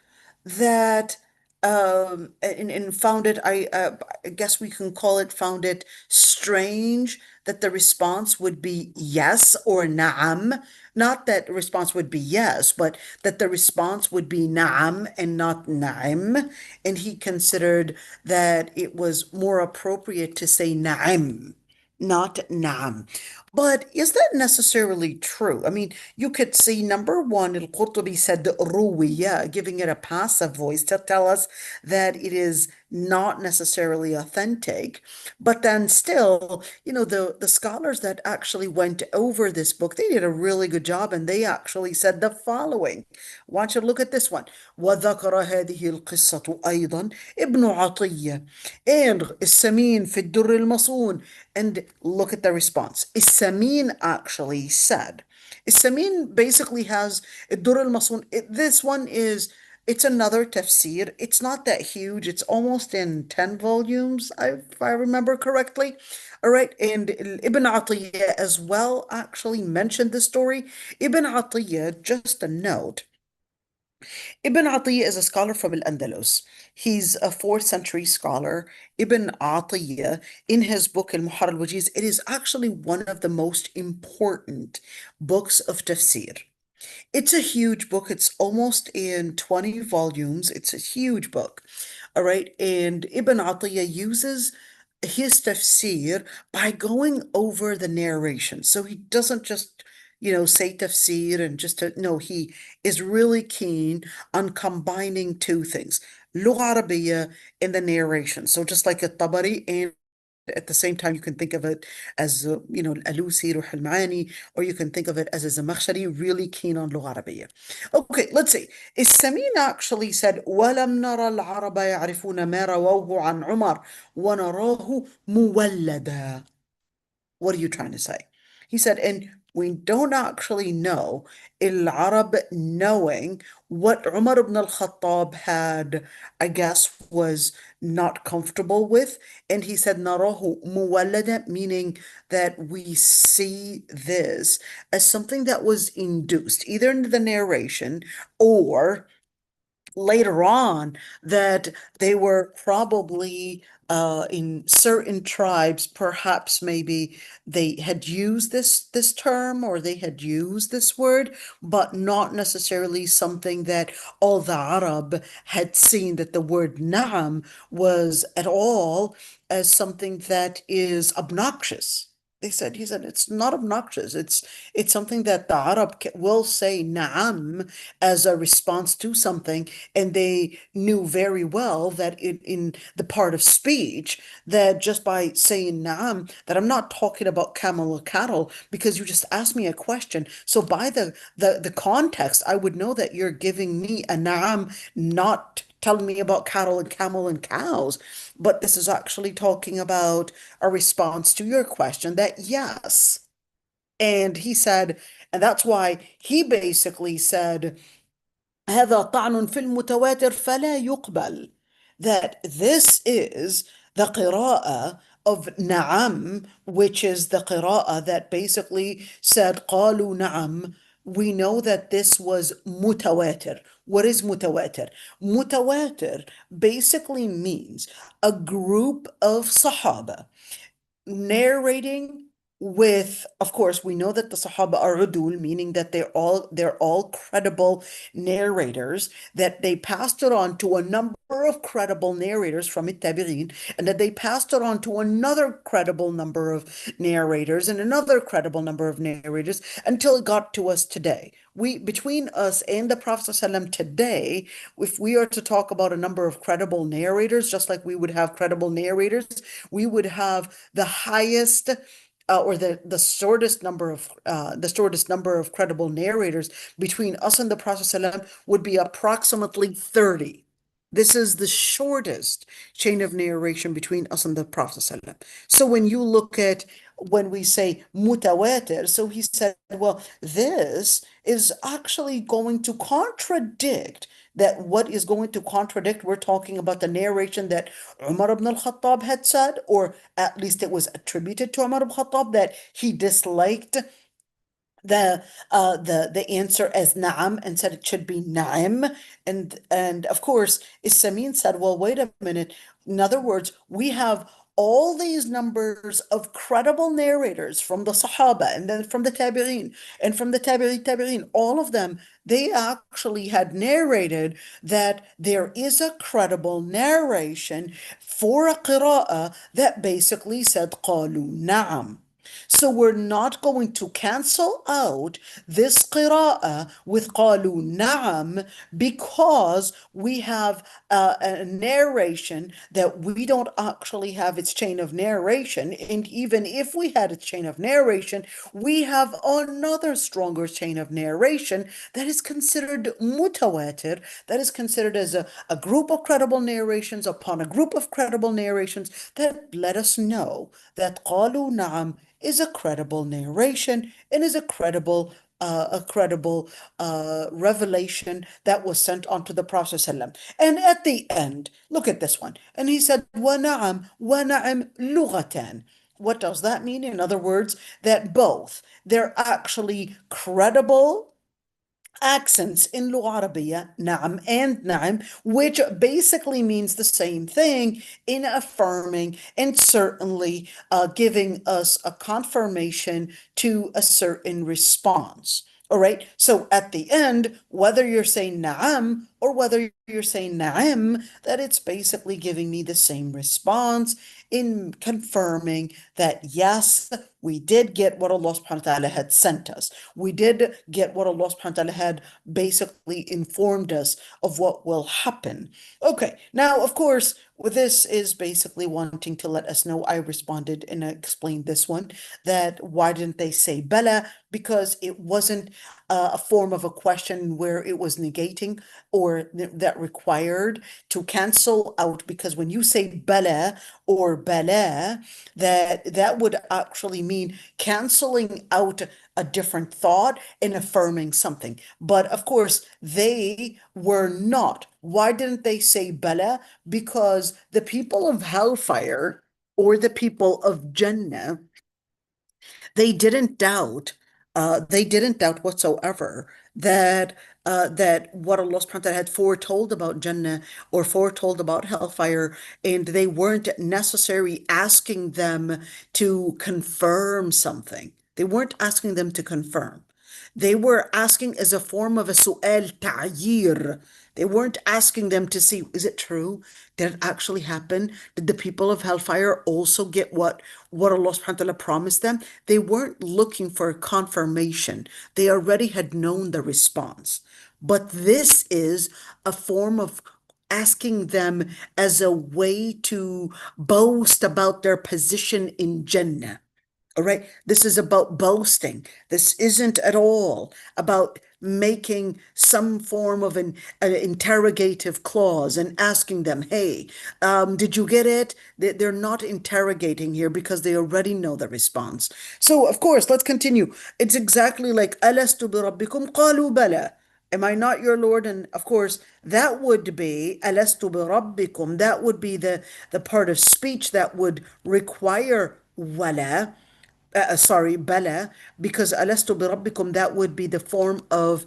that, and found it, I guess we can call it, found it strange that the response would be yes or na'am. Not that the response would be yes, but that the response would be na'am and not na'im. And he considered that it was more appropriate to say na'im, not na'am. But is that necessarily true? I mean, you could see number one, Al-Qurtubi said ruwiya, giving it a passive voice to tell us that it is not necessarily authentic. But then still, the scholars that actually went over this book, they did a really good job, and they actually said the following. I want you to look at this one. وذكر هذه القصة أيضا ابن عطية and السمين في الدر المصون. And look at the response. Samin actually said. Samin basically has الدر المصون. This one it's another tafsir. It's not that huge. It's almost in 10 volumes, if I remember correctly. All right. And Ibn Atiyah as well actually mentioned the story. Ibn Atiyah, just a note, Ibn Atiyah is a scholar from Al-Andalus. He's a 4th century scholar. Ibn Atiyah, in his book Al-Muharrar al-Wajiz, it is actually one of the most important books of tafsir. It's a huge book. It's almost in 20 volumes. It's a huge book. All right. And Ibn Atiyah uses his tafsir by going over the narration. So he doesn't just say tafsir and just to, no, he is really keen on combining two things, لغة عربية in the narration. So just like الطبري, and at the same time, you can think of it as, الألوسي, روح المعاني, or you can think of it as a Zamakhshari, really keen on لغة عربية. Okay, let's see. السمين actually said, ولم نرى العرب يعرفون ما رووه عن عمر ونراه مولدا. What are you trying to say? He said, and we don't actually know al-Arab knowing what Umar ibn al-Khattab had, I guess, was not comfortable with. And he said, narahu muwallada, meaning that we see this as something that was induced, either in the narration or later on, that they were probably in certain tribes, perhaps maybe they had used this term or they had used this word, but not necessarily something that all the Arab had seen, that the word na'am was at all as something that is obnoxious. He said it's not obnoxious. It's something that the Arab will say na'am as a response to something, and they knew very well that in the part of speech, that just by saying na'am, that I'm not talking about camel or cattle, because you just asked me a question. So by the context, I would know that you're giving me a na'am, not telling me about cattle and camel and cows. But this is actually talking about a response to your question, that yes. And he said, and that's why he basically said, هذا طعن في المتواتر فلا يقبل. That this is the qira'ah of na'am, which is the qira'ah that basically said قالوا نعم. We know that this was mutawatir. What is mutawatir? Mutawatir basically means a group of Sahaba narrating with, of course, we know that the Sahaba are udul, meaning that they're all credible narrators, that they passed it on to a number of credible narrators from it-tabi'in, and that they passed it on to another credible number of narrators and another credible number of narrators until it got to us today. We, between us and the Prophet ﷺ today, if we are to talk about a number of credible narrators, just like we would have credible narrators, we would have the highest or the shortest number of credible narrators between us and the Prophet ﷺ would be approximately 30. This is the shortest chain of narration between us and the Prophet ﷺ. So when you look at, when we say mutawatir, so he said, well, this is actually going to contradict, that what is going to contradict, we're talking about the narration that Umar ibn al-Khattab had said, or at least it was attributed to Umar ibn al-Khattab, that he disliked the answer as na'am and said it should be na'im. And of course, Isamin said, well, wait a minute. In other words, we have all these numbers of credible narrators from the Sahaba and then from the Tabi'in and from the Tabi'in, all of them, they actually had narrated that there is a credible narration for a qira'ah that basically said qalu na'am. So we're not going to cancel out this qira'ah with qalu na'am, because we have a narration that we don't actually have its chain of narration. And even if we had its chain of narration, we have another stronger chain of narration that is considered mutawatir, that is considered as a group of credible narrations upon a group of credible narrations that let us know that qalu na'am is a credible narration and is a credible revelation that was sent onto the Prophet ﷺ. And at the end, look at this one. And he said, وَنَعَمْ وَنَعِمْ لُغَةً. What does that mean? In other words, that both, they're actually credible accents in Lugha Arabiya, na'am and na'im, which basically means the same thing in affirming and certainly giving us a confirmation to a certain response. All right. So at the end, whether you're saying na'am or whether you're saying na'im, that it's basically giving me the same response in confirming that yes, We did get what Allah subhanahu wa ta'ala had sent us. We did get what Allah subhanahu wa ta'ala had basically informed us of what will happen. Okay, now, of course, this is basically wanting to let us know. I responded and I explained this one, that why didn't they say Bala? Because it wasn't a form of a question where it was negating or that required to cancel out. Because when you say Bala or Bala, that would actually mean canceling out a different thought and affirming something. But of course, they were not. Why didn't they say Bala? Because the people of hellfire or the people of Jannah, they didn't doubt, they didn't doubt whatsoever that what Allah subhanahu wa ta'ala had foretold about Jannah or foretold about hellfire, and they weren't necessarily asking them to confirm something. They weren't asking them to confirm. They were asking as a form of a su'al ta'yir. They weren't asking them to see, is it true? Did it actually happen? Did the people of hellfire also get what Allah subhanahu wa ta'ala promised them? They weren't looking for confirmation. They already had known the response. But this is a form of asking them as a way to boast about their position in Jannah. All right. This is about boasting. This isn't at all about making some form of an interrogative clause and asking them, hey, did you get it? They're not interrogating here because they already know the response. So, of course, let's continue. It's exactly like, Alastu bi rabbikum qalu bala. Am I not your Lord? And of course, that would be alastu bi rabbikum. That would be the part of speech that would require wala, sorry, bala, because alastu bi rabbikum, that would be the form of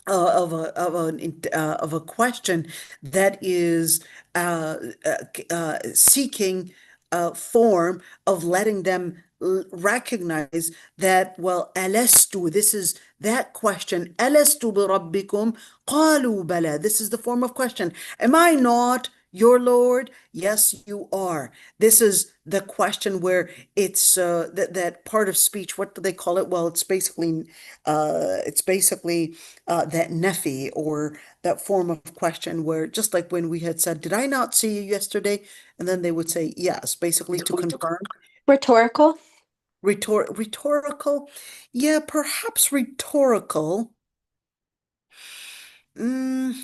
a question that is seeking a form of letting them recognize that, well, alastu, this is that question, alastu bi rabbikum qalu bala, this is the form of question, am I not your Lord? Yes, you are. This is the question where it's that part of speech. What do they call it? Well, it's basically that nafi, or that form of question where, just like when we had said, "Did I not see you yesterday?" And then they would say, "Yes," basically to confirm. Rhetorical. Rhetorical, yeah, perhaps rhetorical. Mm,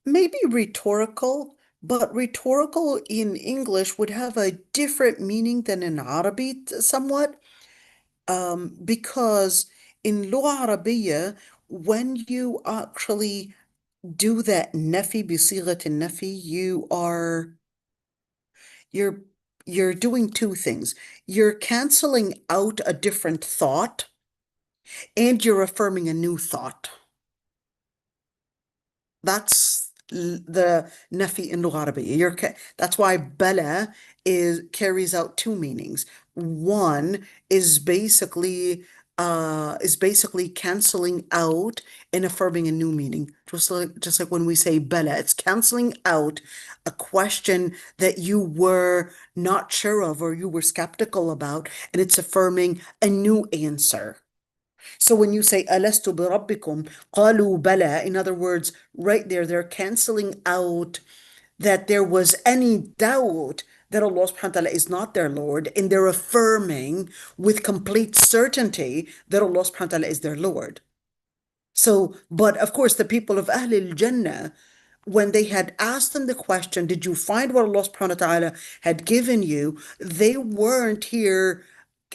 maybe rhetorical, but rhetorical in English would have a different meaning than in Arabic somewhat, because in Lugha Arabiya, when you actually do that nafi بصيغة النفي, you're you're doing two things. You're canceling out a different thought and you're affirming a new thought. That's the nafi in Lugha Arabiya. That's why bala carries out two meanings. One is basically canceling out and affirming a new meaning. Just like when we say bala, it's canceling out a question that you were not sure of or you were skeptical about, and it's affirming a new answer. So when you say alastu bi rabbikum qalu bala, in other words, right there, they're canceling out that there was any doubt that Allah subhanahu wa ta'ala is not their Lord, and they're affirming with complete certainty that Allah subhanahu wa ta'ala is their Lord. So, but of course, the people of Ahlul Jannah, when they had asked them the question, did you find what Allah subhanahu wa ta'ala had given you? They weren't here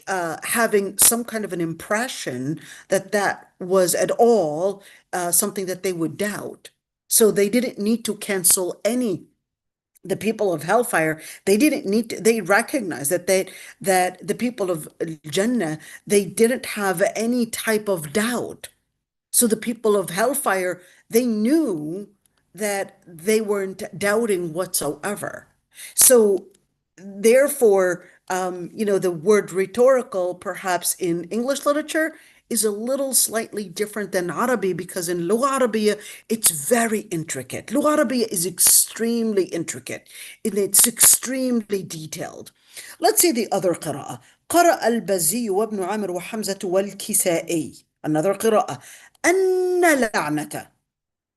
having some kind of an impression that that was at all something that they would doubt. So they didn't need to cancel any. The people of hellfire, they didn't need to, they recognized that the people of Jannah, they didn't have any type of doubt. So the people of hellfire, they knew that they weren't doubting whatsoever. So therefore, the word rhetorical, perhaps in English literature, is a little slightly different than Arabic, because in Lugha Arabiya, it's very intricate. Lugha Arabiya is extremely intricate and it's extremely detailed. Let's see the other قراءة. قرأ البزي وابن عامر وحمزة والكسائي. Another قراءة. أن لعنة.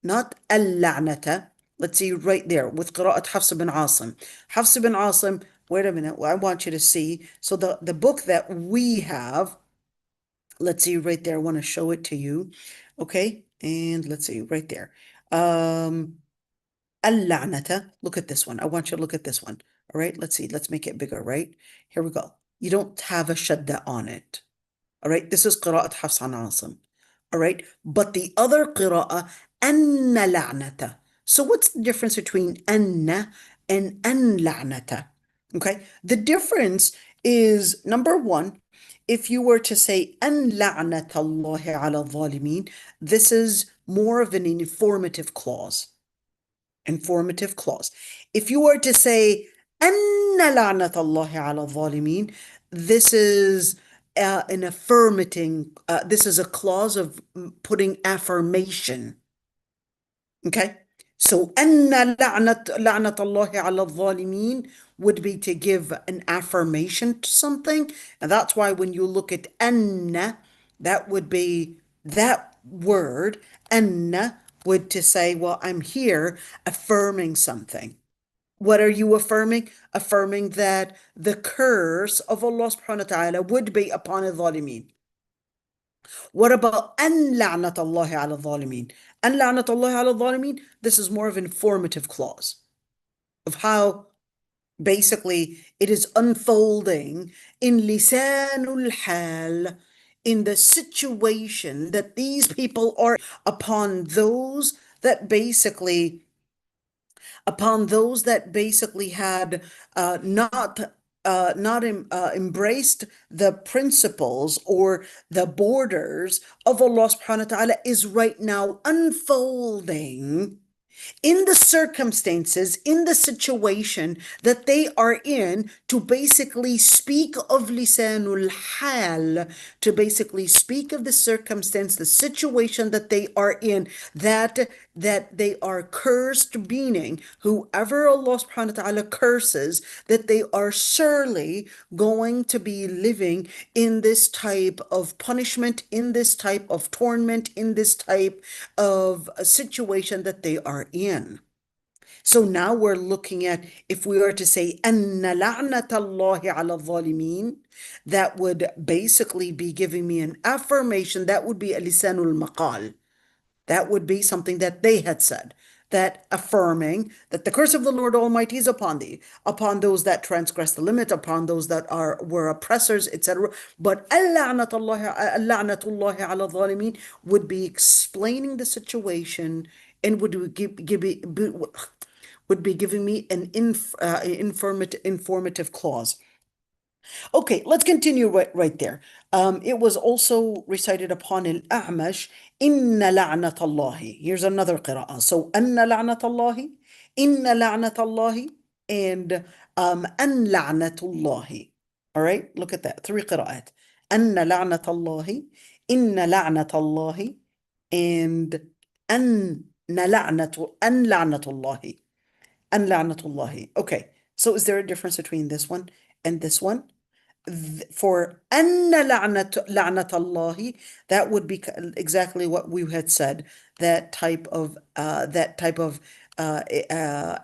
Not اللعنة. Let's see right there with قراءة حفص بن عاصم. حفص بن عاصم, wait a minute, I want you to see. So the book that we have, let's see right there, I want to show it to you. Okay, and let's see right there. اللعنة, look at this one. I want you to look at this one. All right, let's see, let's make it bigger, right? Here we go. You don't have a shadda on it. All right, this is قراءة حفص عن عاصم. All right, but the other قراءة أن لعنة. So what's the difference between أن and أن لعنة? Okay, the difference is number one, if you were to say أن لعنة الله على الظالمين, this is more of an informative clause. Informative clause. If you were to say أن لعنة الله على الظالمين, this is an affirmating, this is a clause of putting affirmation. Okay? So أن لعنة الله على الظالمين would be to give an affirmation to something. And that's why when you look at أن, that would be that word, أن, would to say, well, I'm here affirming something. What are you affirming? Affirming that the curse of Allah subhanahu wa ta'ala would be upon the zalimin. What about أن لعنة الله على الظالمين? أن لعنة الله على الظالمين, this is more of an informative clause of how basically it is unfolding in lisanul hal, in the situation that these people are upon those that basically had not embraced the principles or the borders of Allah subhanahu wa ta'ala is right now unfolding in the circumstances, in the situation that they are in, to basically speak of lisanul hal, to basically speak of the circumstance, the situation that they are in, that they are cursed, meaning whoever Allah subhanahu wa ta'ala curses, that they are surely going to be living in this type of punishment, in this type of torment, in this type of a situation that they are in. So now we're looking at, if we were to say أن لعنة الله على الظالمين, that would basically be giving me an affirmation. That would be lisanul maqal. That would be something that they had said, that affirming that the curse of the Lord Almighty is upon thee, upon those that transgress the limit, upon those that were oppressors, etc. But al-la'natullahi ala zalimin would be explaining the situation and would be giving me an informative clause. Okay, let's continue right there. It was also recited upon al-A'mash, Inna la'natallahi. Here's another qira'ah. So, Anna la'natallahi, Inna la'natallahi, and An la'natullahi. All right, look at that. Three qira'at. Anna la'natallahi, Inna la'natallahi, and An la'natullahi. An la'natullahi. Okay, so is there a difference between this one and this one? For anna la'nat Allah, that would be exactly what we had said, that type of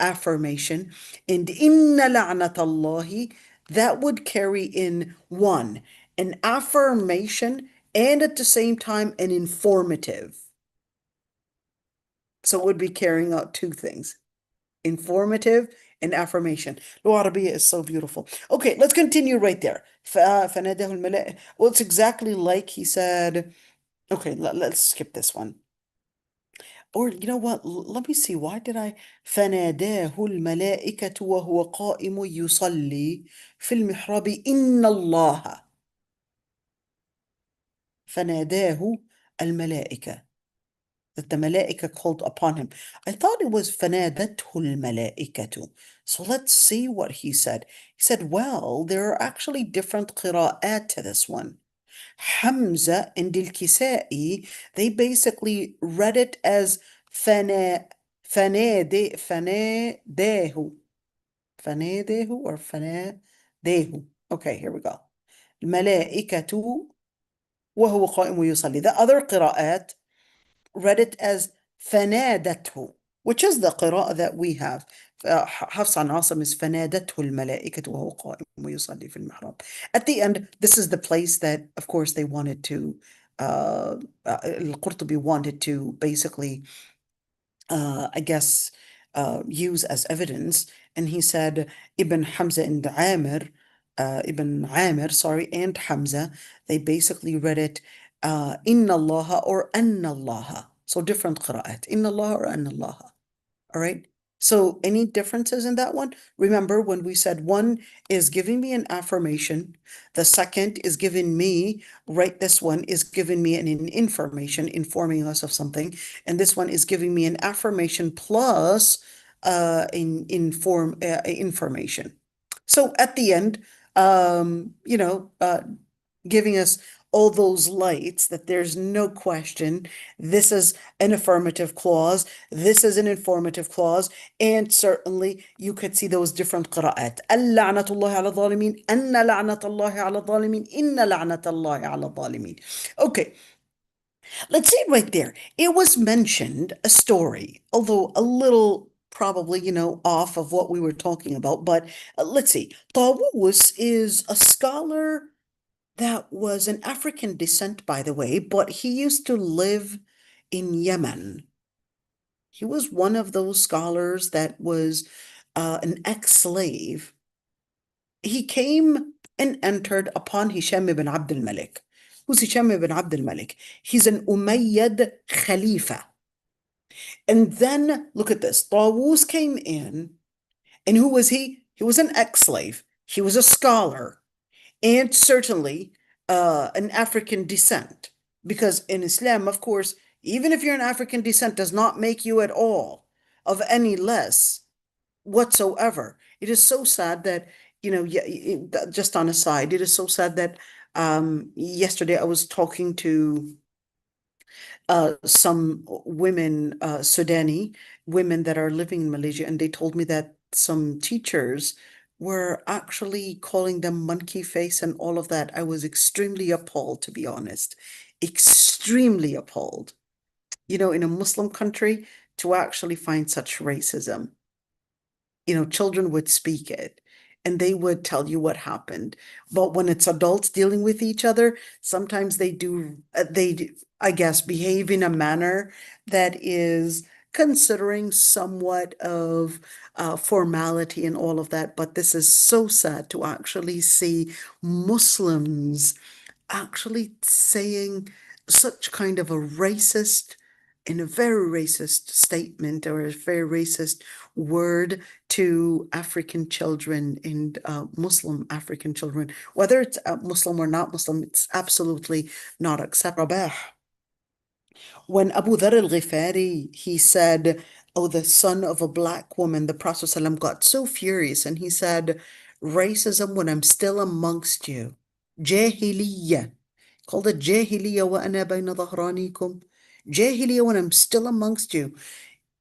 affirmation. And inna la'nat Allah, that would carry in one, an affirmation and at the same time an informative. So it would be carrying out two things, informative and affirmation. Al-Arabiya is so beautiful. Okay, let's continue right there. فناداه الملائكة. Well, it's exactly like he said. Okay, let's skip this one. Or you know what? Let me see. Why did I فناداه الملائكة وهو قائم يصلي في المحراب إن الله فناداه الملائكة, that the malaika called upon him. I thought it was فنادته الملائكة. So let's see what he said. He said, well, there are actually different قراءات to this one. Hamza and al-Kisai, they basically read it as فناداه or فناداه. they who. Okay, here we go. الملائكة وهو قائم يصلي. The other قراءات read it as فنادته, which is the قراءة that we have. حفص عن عاصم is فنادته الملائكة وهو قائم يصلي في المحراب. At the end, this is the place that, of course, they wanted to, القرطبي wanted to basically, I guess, use as evidence. And he said Ibn Hamza and Ibn Amir, sorry, and Hamza, they basically read it Inna Allah or Anna Allah. So different qira'at. Inna Allah or Anna Allah. All right. So any differences in that one? Remember when we said one is giving me an affirmation, the second is giving me, right? This one is giving me an information, informing us of something, and this one is giving me an affirmation plus information. So at the end, giving us all those lights that there's no question this is an affirmative clause, this is an informative clause, and certainly you could see those different قراءات. اللعنة الله على الظالمين, أن لعنة الله على الظالمين, إن لعنة الله على الظالمين. Okay, let's see right there. It was mentioned a story, although a little probably, off of what we were talking about, but let's see. Tawus is a scholar that was an African descent, by the way, but he used to live in Yemen. He was one of those scholars that was an ex-slave. He came and entered upon Hisham ibn Abd al-Malik. Who's Hisham ibn Abd al-Malik? He's an Umayyad Khalifa. And then, look at this, Tawus came in, and who was he? He was an ex-slave. He was a scholar. And certainly an African descent. Because in Islam, of course, even if you're an African descent, does not make you at all of any less whatsoever. It is so sad that, just on a side, it is so sad that yesterday I was talking to some women, Sudani women that are living in Malaysia, and they told me that some teachers were actually calling them monkey face and all of that. I was extremely appalled, to be honest. Extremely appalled. In a Muslim country, to actually find such racism. Children would speak it and they would tell you what happened. But when it's adults dealing with each other, sometimes they do, I guess, behave in a manner that is considering somewhat of formality and all of that. But this is so sad to actually see Muslims actually saying such kind of a racist, in a very racist statement or a very racist word to African children and Muslim African children. Whether it's Muslim or not Muslim, it's absolutely not acceptable. When Abu Dharr al-Ghifari, he said, oh, the son of a black woman, the Prophet ﷺ got so furious and he said, racism when I'm still amongst you. Jahiliyyah. Called it Jahiliyyah wa ana bayna dhahranikum. Jahiliyyah when I'm still amongst you.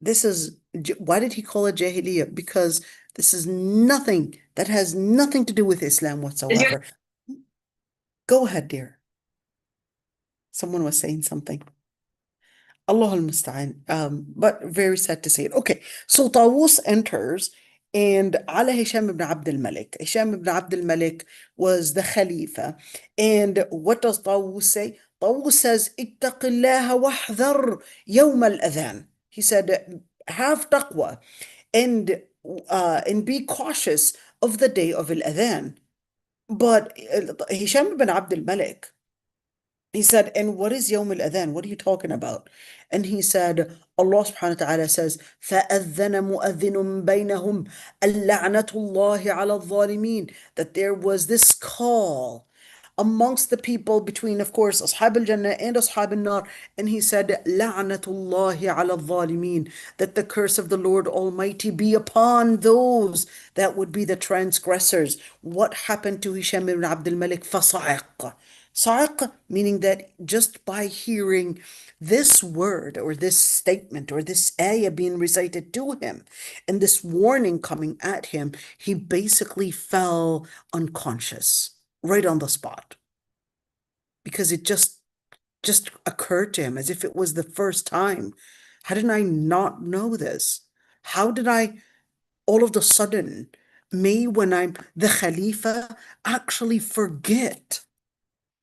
This is, why did he call it Jahiliyyah? Because this is nothing, that has nothing to do with Islam whatsoever. Go ahead, dear. Someone was saying something. Allah al-Musta'an. But very sad to say it. Okay, so Tawus enters and على Hisham ibn Abd al-Malik. Hisham ibn Abd al-Malik was the Khalifa. And what does Tawus say? Tawus says, اتق الله واحذر يوم الأذان. He said, have taqwa and be cautious of the day of al-Adhan. But Hisham ibn Abd al-Malik, he said, and what is Yawm al-Adhan? What are you talking about? And he said, Allah subhanahu wa ta'ala says, فَأَذَّنَ مُؤَذِّنٌ بَيْنَهُمْ اللَّعْنَةُ اللَّهِ عَلَى الظَّالِمِينَ. That there was this call amongst the people between, of course, Ashab al-Jannah and Ashab al-Nar. And he said, لَعْنَةُ اللَّهِ عَلَى الظَّالِمِينَ. That the curse of the Lord Almighty be upon those that would be the transgressors. What happened to Hisham ibn Abd al-Malik? فَصَعِقَ. Sa'iq, meaning that just by hearing this word or this statement or this ayah being recited to him and this warning coming at him, he basically fell unconscious right on the spot because it just occurred to him as if it was the first time. How did I not know this? How did I all of a sudden, me, when I'm the Khalifa, actually forget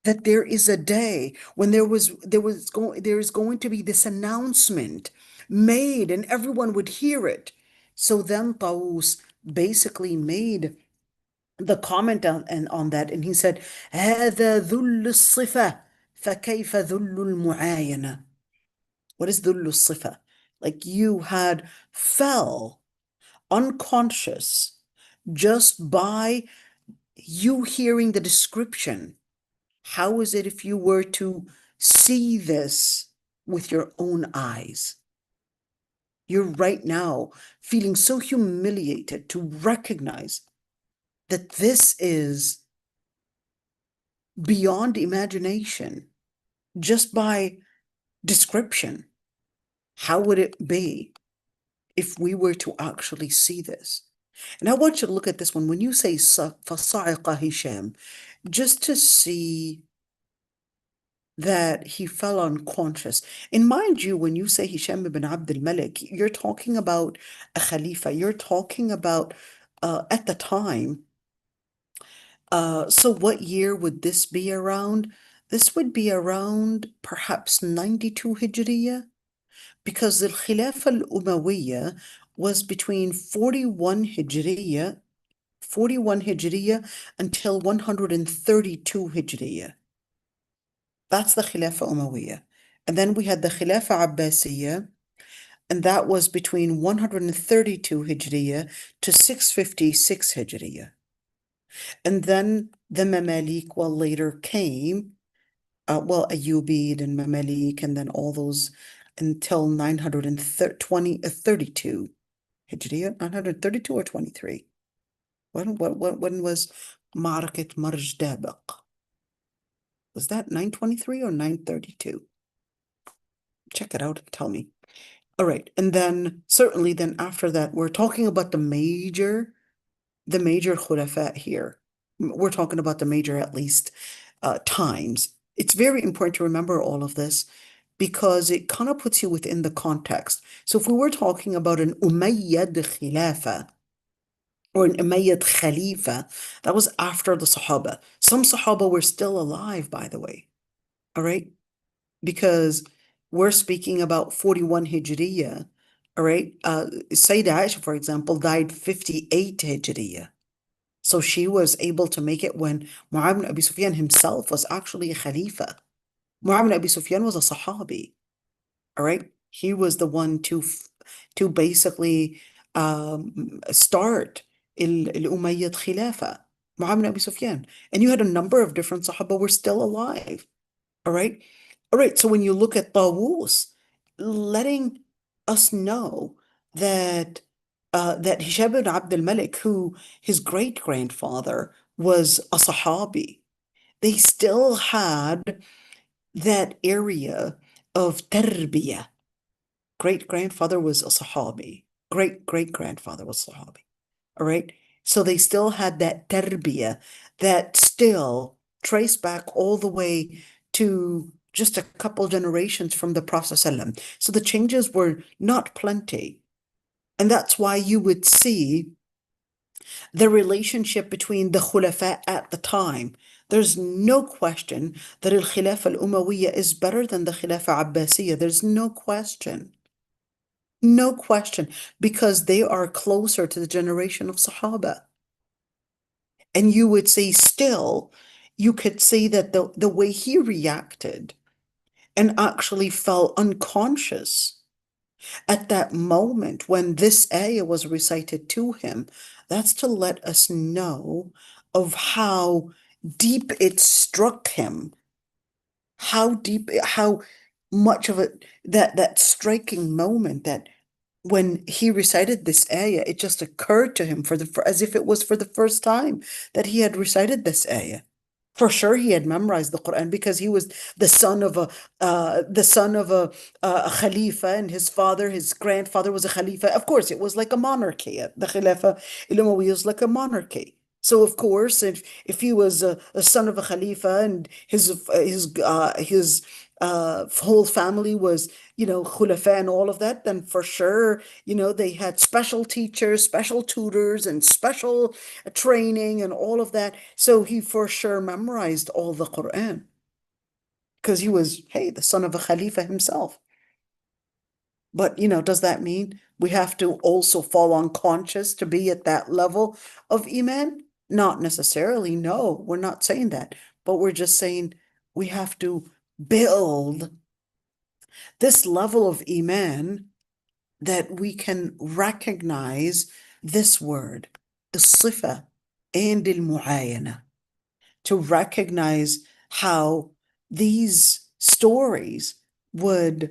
that there is a day when there is going to be this announcement made and everyone would hear it. So then Tawus basically made the comment on that, and he said, هذا ذل الصفة فكيف ذل المعاينة. What is ذل الصفة? Like you had fell unconscious just by you hearing the description. How is it if you were to see this with your own eyes? You're right now feeling so humiliated to recognize that this is beyond imagination just by description. How would it be if we were to actually see this? And I want you to look at this one. When you say فَصَعِقَ هِشَامٌ, just to see that he fell unconscious. And mind you, when you say Hisham ibn Abd al-Malik, you're talking about a Khalifa. You're talking about, at the time, so what year would this be around? This would be around perhaps 92 Hijriya, because the Khilafah al-Umayyah was between 41 Hijriya until 132 Hijriya. That's the Khilafah Umayyah. And then we had the Khilafah Abbasiyah, and that was between 132 Hijriya to 656 Hijriya. And then the Mamalik, well, later came, Ayyubid and Mamalik, and then all those until 932 Hijriya, 932 or 23. When was Ma'rakat Marj Dabiq? Was that 923 or 932? Check it out and tell me. All right. And then certainly then after that, we're talking about the major khulafa here. We're talking about the major, at least, times. It's very important to remember all of this because it kind of puts you within the context. So if we were talking about an Umayyad Khilafa or an Umayyad Khalifa, that was after the Sahaba. Some Sahaba were still alive, by the way. All right? Because we're speaking about 41 Hijriya, all right? Sayyidah Aisha, for example, died 58 Hijriya. So she was able to make it when Mu'awiyah ibn Abi Sufyan himself was actually a Khalifa. Mu'awiyah ibn Abi Sufyan was a Sahabi, all right? He was the one to basically start Umayyad Khilafa, Mu'awiyah ibn Abi Sufyan. And you had a number of different Sahaba were still alive. All right. All right. So when you look at Tawus, letting us know that that Hisham ibn Abd al-Malik, who his great-grandfather was a Sahabi, they still had that area of tarbiyah. Great-grandfather was a Sahabi. Great-great-grandfather was a Sahabi. All right. So they still had that tarbiyah that still traced back all the way to just a couple generations from the Prophet ﷺ. So the changes were not plenty. And that's why you would see the relationship between the Khulafa at the time. There's no question that al-Khilafah al-Umayyah is better than the Khilafah Abbasiyah. There's no question. No question, because they are closer to the generation of Sahaba. And you would say still, you could say that the way he reacted and actually fell unconscious at that moment when this ayah was recited to him, that's to let us know of how deep it struck him, how much of it, that striking moment that when he recited this ayah, it just occurred to him as if it was for the first time that he had recited this ayah. For sure, he had memorized the Quran because he was the son of a Khalifa, and his father, his grandfather, was a Khalifa. Of course, it was like a monarchy. The Khilafah al-Umayyah was like a monarchy. So, of course, if he was a son of a Khalifa and his whole family was, Khulafa and all of that, then for sure, they had special teachers, special tutors, and special training and all of that. So he for sure memorized all the Quran because he was, hey, the son of a Khalifa himself. But, does that mean we have to also fall unconscious to be at that level of Iman? Not necessarily. No, we're not saying that. But we're just saying we have to build this level of Iman that we can recognize this word, الصفة and المعاينة, to recognize how these stories would,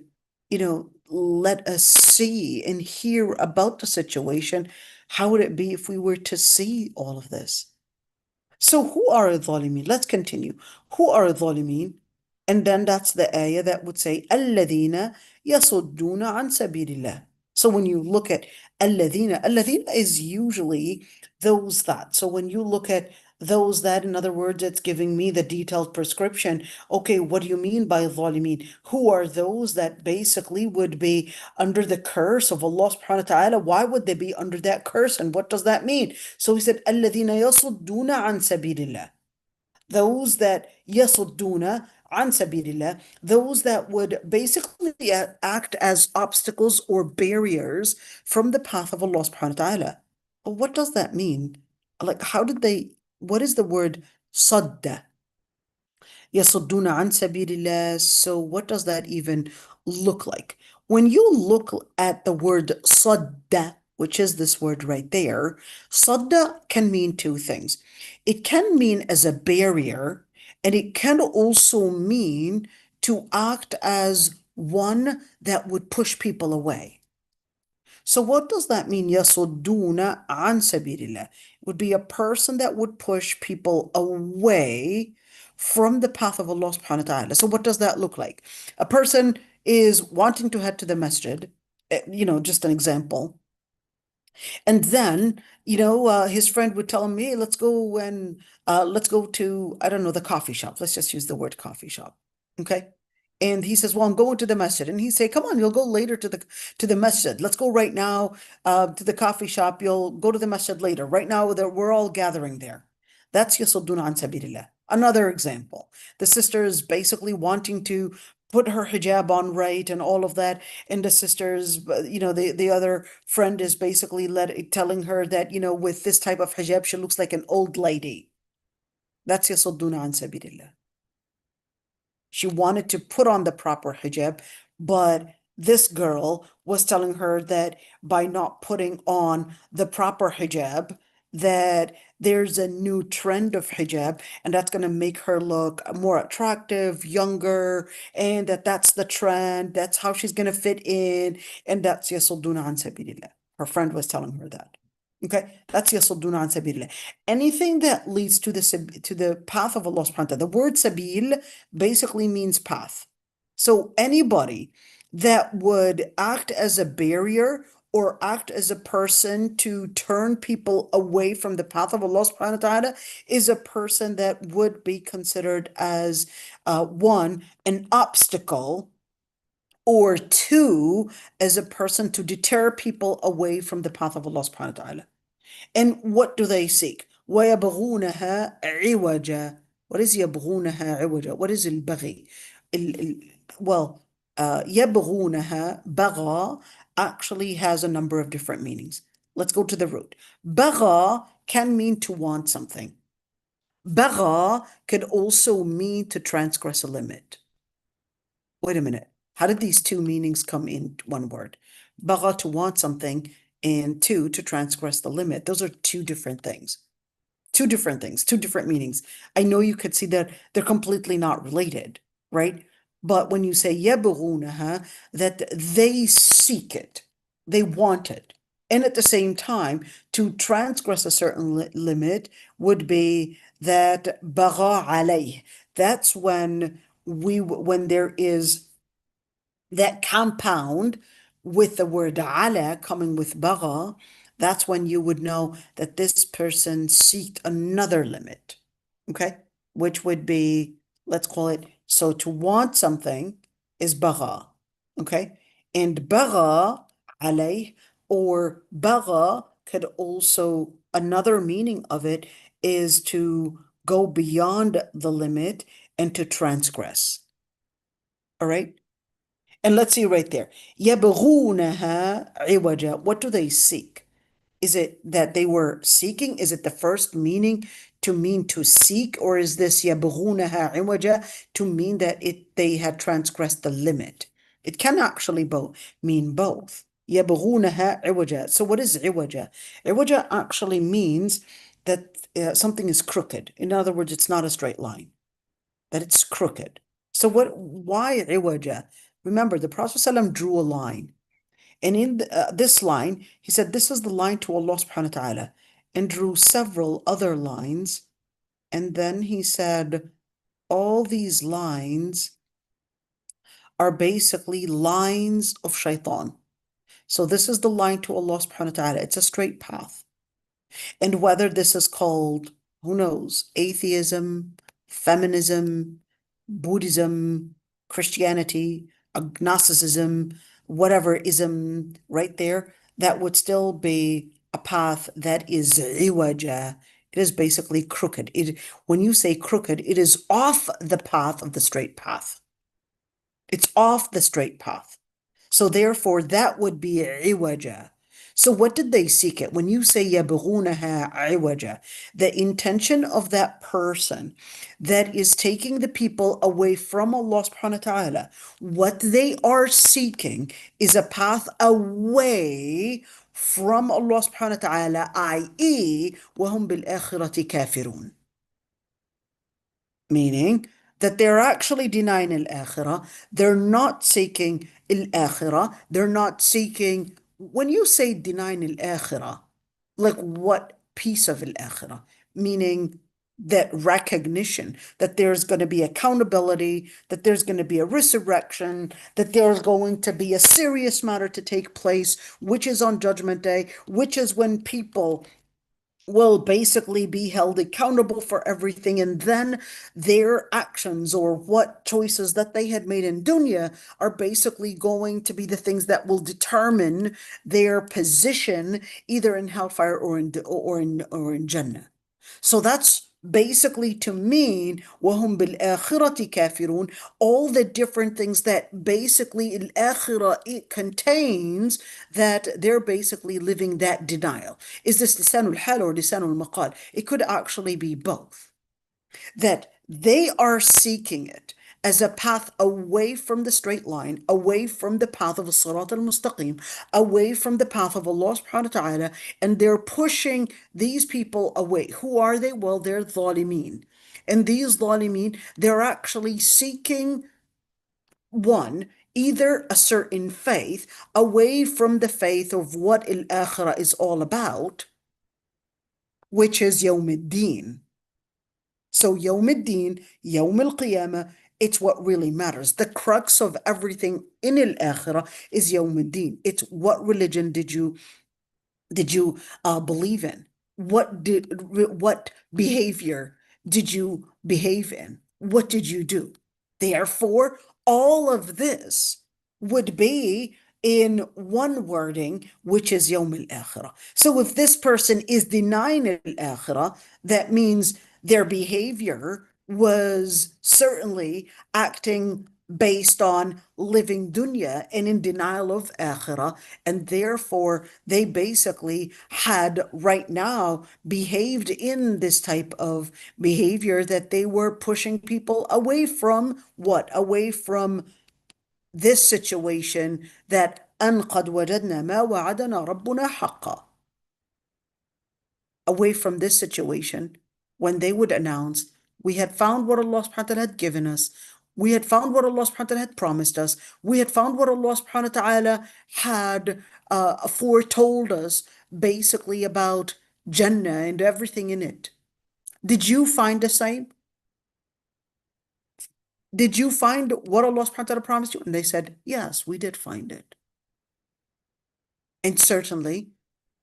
let us see and hear about the situation. How would it be if we were to see all of this? So who are الظالمين? Let's continue. Who are الظالمين? And then that's the ayah that would say الذين يصدون عن سبيل الله. So when you look at الذين is usually those that. So when you look at those that, in other words, it's giving me the detailed prescription. Okay, what do you mean by ظالمين? Who are those that basically would be under the curse of Allah subhanahu wa ta'ala? Why would they be under that curse? And what does that mean? So he said, الذين يصدون عن سبيل الله. Those that يصدون عن سبيل الله, those that would basically act as obstacles or barriers from the path of Allah subhanahu wa ta'ala. What does that mean? Like, what is the word صد? يصدون عن سبيل الله. So what does that even look like? When you look at the word صد, which is this word right there, صد can mean two things. It can mean as a barrier, and it can also mean to act as one that would push people away. So what does that mean? يصدون عن سبيل الله. It would be a person that would push people away from the path of Allah subhanahu wa ta'ala. So what does that look like? A person is wanting to head to the masjid, just an example. And then, his friend would tell him, hey, let's go to, I don't know, the coffee shop. Let's just use the word coffee shop. Okay. And he says, well, I'm going to the masjid. And he say, come on, you'll go later to the masjid. Let's go right now to the coffee shop. You'll go to the masjid later. Right now, we're all gathering there. That's yasudduna an sabilillah. Another example. The sister is basically wanting to put her hijab on right and all of that. And the sisters, the other friend is basically telling her that, with this type of hijab, she looks like an old lady. That's yasudduna an sabilillah. She wanted to put on the proper hijab, but this girl was telling her that by not putting on the proper hijab, that there's a new trend of hijab, and that's going to make her look more attractive, younger, and that's the trend. That's how she's going to fit in, and that's yasudduna an sabilillah. Her friend was telling her that. Okay, that's yasudduna an sabilillah. Anything that leads to the path of Allah subhanahu wa ta'ala. The word sabil basically means path. So anybody that would act as a barrier or act as a person to turn people away from the path of Allah subhanahu wa ta'ala is a person that would be considered as one, an obstacle, or two, as a person to deter people away from the path of Allah subhanahu wa ta'ala. And what do they seek? وَيَبْغُونَهَا عِوَجًا. What is يَبْغُونَهَا عِوَجًا? What is البغي? Well, يَبْغُونَهَا بَغَى actually has a number of different meanings. Let's go to the root. بَغَى can mean to want something. بَغَى could also mean to transgress a limit. Wait a minute. How did these two meanings come in one word? بَغَى, to want something, and two, to transgress the limit. Those are two different things. Two different things, two different meanings. I know you could see that they're completely not related, right? But when you say يَبْغُونَهَا, that they seek it, they want it. And at the same time, to transgress a certain limit would be that بغى عليه. That's when there is that compound with the word ala coming with bagha, that's when you would know that this person seeked another limit. Okay? Which would be, let's call it, so to want something is bagha. Okay? And bagha alayh or bagha could also, another meaning of it is to go beyond the limit and to transgress. All right? And let's see right there. يَبْغُونَهَا عِوَجًا. What do they seek? Is it that they were seeking? Is it the first meaning to mean to seek? Or is this يَبْغُونَهَا عِوَجًا to mean that they had transgressed the limit? It can actually mean both. يَبْغُونَهَا عِوَجًا. So what is عِوَجًا? عِوَجًا actually means that something is crooked. In other words, it's not a straight line, that it's crooked. So why عِوَجًا? Remember, the Prophet ﷺ drew a line. And in this line, he said, this is the line to Allah subhanahu wa ta'ala, and drew several other lines. And then he said, all these lines are basically lines of shaitan. So this is the line to Allah subhanahu wa ta'ala. It's a straight path. And whether this is called, who knows, atheism, feminism, Buddhism, Christianity, agnosticism, whatever ism right there, that would still be a path that is iwaja. It is basically crooked. When you say crooked, it is off the path of the straight path. It's off the straight path. So therefore, that would be iwaja. So what did they seek it? When you say يَبْغُونَهَا عِوَجًا, the intention of that person that is taking the people away from Allah subhanahu wa ta'ala, what they are seeking is a path away from Allah subhanahu wa ta'ala, i.e. وَهُمْ بِالْآخِرَةِ كَافِرُونَ. Meaning that they're actually denying al-akhirah. They're not seeking al-akhirah. They're not seeking, when you say denying al-akhirah, like what piece of al-akhirah? Meaning that recognition that there's going to be accountability, that there's going to be a resurrection, that there's going to be a serious matter to take place, which is on Judgment Day, which is when people will basically be held accountable for everything, and then their actions or what choices that they had made in dunya are basically going to be the things that will determine their position either in hellfire or in Jannah. So that's basically to mean وَهُمْ بِالْآخِرَةِ كَافِرُونَ, all the different things that basically al-akhirah it contains, that they're basically living that denial. Is this lisanul hal or lisanul maqal? It could actually be both. That they are seeking it as a path away from the straight line, away from the path of as-sirat al-mustaqim, away from the path of Allah subhanahu wa ta'ala, and they're pushing these people away. Who are they? Well, they're dhalimeen. And these dhalimeen, they're actually seeking one, either a certain faith away from the faith of what al-akhirah is all about, which is Yawm al-Din. So Yawm al-Din, Yawm al-Qiyamah, it's what really matters. The crux of everything in al-akhirah is Yawm al-Din. It's what religion did you believe in? What behavior did you behave in? What did you do? Therefore, all of this would be in one wording, which is Yawm al-Akhirah. So if this person is denying al-Akhirah, that means their behavior was certainly acting based on living dunya and in denial of akhirah, and therefore they basically had right now behaved in this type of behavior that they were pushing people away from what? Away from this situation that أن قد وجدنا ما وعدنا ربنا حقا. Away from this situation when they would announce, we had found what Allah subhanahu wa ta'ala had given us. We had found what Allah subhanahu wa ta'ala had promised us. We had found what Allah subhanahu wa ta'ala had foretold us basically about Jannah and everything in it. Did you find the same? Did you find what Allah subhanahu wa ta'ala promised you? And they said, yes, we did find it. And certainly,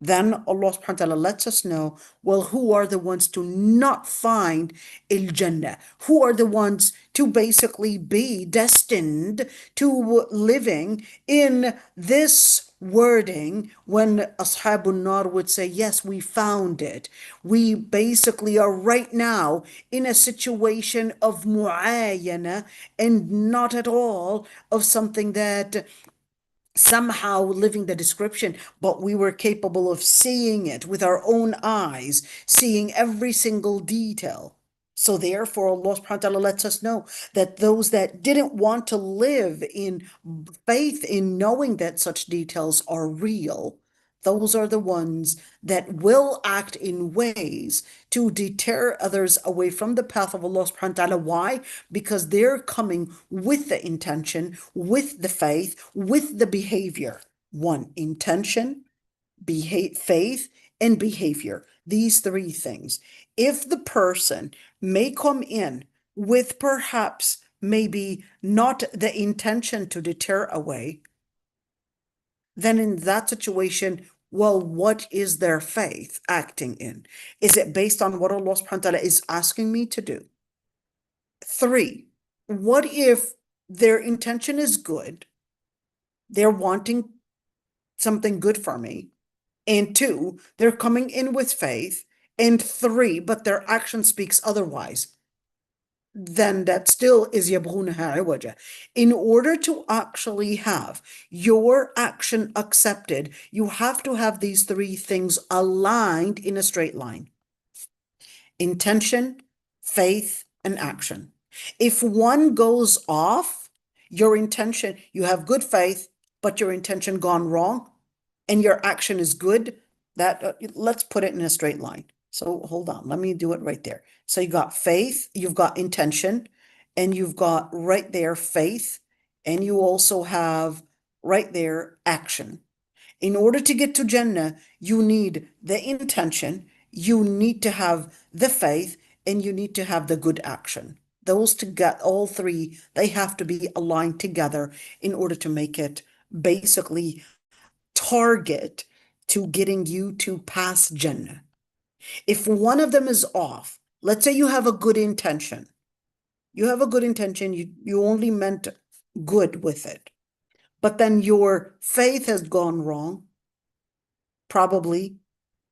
then Allah subhanahu wa ta'ala lets us know, well, who are the ones to not find al-Jannah? Who are the ones to basically be destined to living in this wording when Ashabun Nar would say, yes, we found it. We basically are right now in a situation of mu'ayana and not at all of something that somehow living the description, but we were capable of seeing it with our own eyes, seeing every single detail. So therefore, Allah subhanahu wa ta'ala lets us know that those that didn't want to live in faith in knowing that such details are real, those are the ones that will act in ways to deter others away from the path of Allah subhanahu wa ta'ala. Why? Because they're coming with the intention, with the faith, with the behavior. One, intention, faith, and behavior. These three things. If the person may come in with perhaps maybe not the intention to deter away, then in that situation, well, what is their faith acting in? Is it based on what Allah subhanahu wa ta'ala is asking me to do? Three, what if their intention is good? They're wanting something good for me. And two, they're coming in with faith. And three, but their action speaks otherwise. Then that still is يبغونها عوجا. In order to actually have your action accepted, you have to have these three things aligned in a straight line: intention, faith, and action. If one goes off, your intention, you have good faith, but your intention gone wrong, and your action is good, that let's put it in a straight line. So hold on, let me do it right there. So you got faith, you've got intention, and you've got right there faith, and you also have right there action. In order to get to Jannah, you need the intention, you need to have the faith, and you need to have the good action. Those to get all three, they have to be aligned together in order to make it basically target to getting you to pass Jannah. If one of them is off, let's say you have a good intention. You have a good intention, you only meant good with it. But then your faith has gone wrong. Probably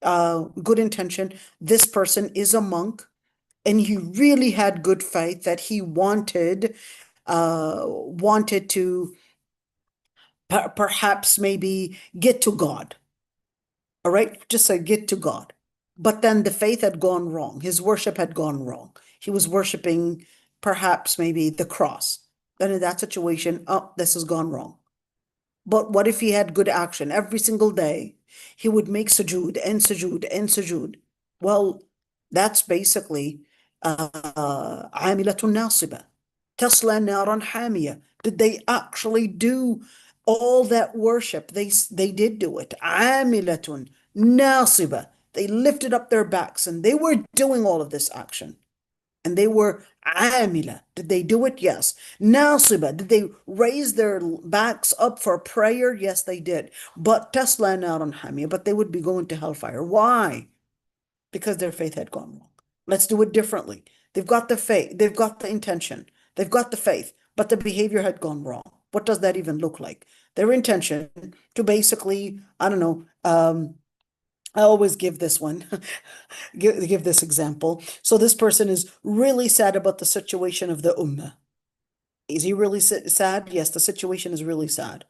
good intention. This person is a monk and he really had good faith that he wanted to perhaps maybe get to God. All right, just say get to God. But then the faith had gone wrong. His worship had gone wrong. He was worshiping perhaps maybe the cross. Then in that situation, oh, this has gone wrong. But what if he had good action every single day? He would make sujood and sujood and sujood. Well, that's basically عاملة ناصبة تصلى نارا حامية. Did they actually do all that worship? They did do it. عاملة ناصبة. They lifted up their backs and they were doing all of this action. And they were عاملة. Did they do it? Yes. ناصبة. Did they raise their backs up for prayer? Yes, they did. But تصلى نارا حامية. But they would be going to hellfire. Why? Because their faith had gone wrong. Let's do it differently. They've got the faith, they've got the intention, they've got the faith, but the behavior had gone wrong. What does that even look like? Their intention to basically, I don't know, I always give this one, give this example. So this person is really sad about the situation of the ummah. Is he really sad? Yes, the situation is really sad.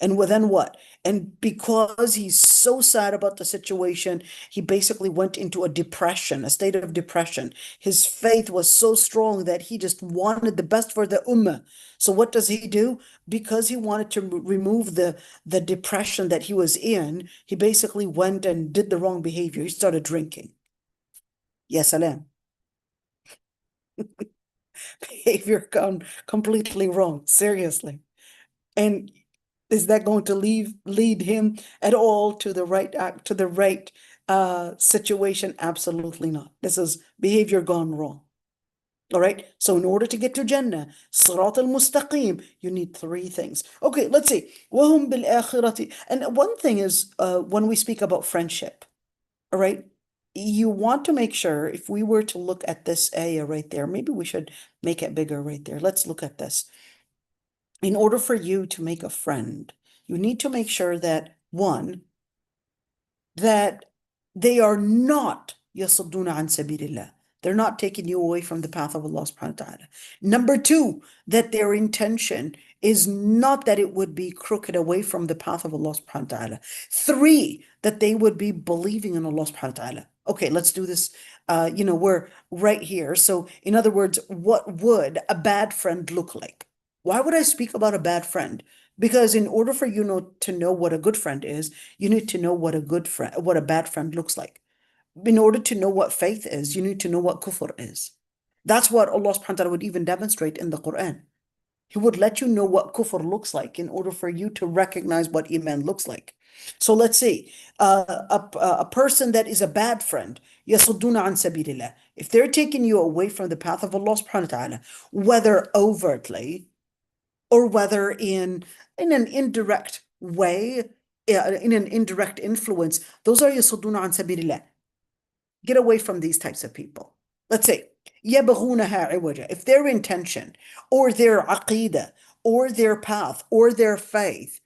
And then what? And because he's so sad about the situation, he basically went into a depression, a state of depression. His faith was so strong that he just wanted the best for the ummah. So what does he do? Because he wanted to remove the depression that he was in, he basically went and did the wrong behavior. He started drinking. Yes, salam. Behavior gone completely wrong, seriously. And is that going to lead him at all to the right act, to the right situation? Absolutely not. This is behavior gone wrong. All right. So in order to get to Jannah, Sirat al-Mustaqim, you need three things. Okay, let's see. وَهُمْ بِالْآخِرَةِ. And one thing is when we speak about friendship, all right, you want to make sure if we were to look at this ayah right there, maybe we should make it bigger right there. Let's look at this. In order for you to make a friend, you need to make sure that one, that they are not يَصُدُّونَ عَن سَبِيلِ اللَّهِ. They're not taking you away from the path of Allah subhanahu wa ta'ala. Number two, that their intention is not that it would be crooked away from the path of Allah subhanahu wa ta'ala. Three, that they would be believing in Allah subhanahu wa ta'ala. Okay, let's do this. We're right here. So in other words, what would a bad friend look like? Why would I speak about a bad friend? Because in order for to know what a good friend is, you need to know what a bad friend looks like. In order to know what faith is, you need to know what kufr is. That's what Allah subhanahu wa ta'ala would even demonstrate in the Quran. He would let you know what kufr looks like in order for you to recognize what iman looks like. So let's see, a person that is a bad friend, يَصُدُّونَ عَن سَبِيلِ اللَّهِ. If they're taking you away from the path of Allah subhanahu wa ta'ala, whether overtly or whether in an indirect way, in an indirect influence, those are يَصُدُّونَ عَن سَبِيلِ اللَّهِ. Get away from these types of people. Let's say, يَبْغُونَهَا عِوَجًا. If their intention or their aqidah or their path or their faith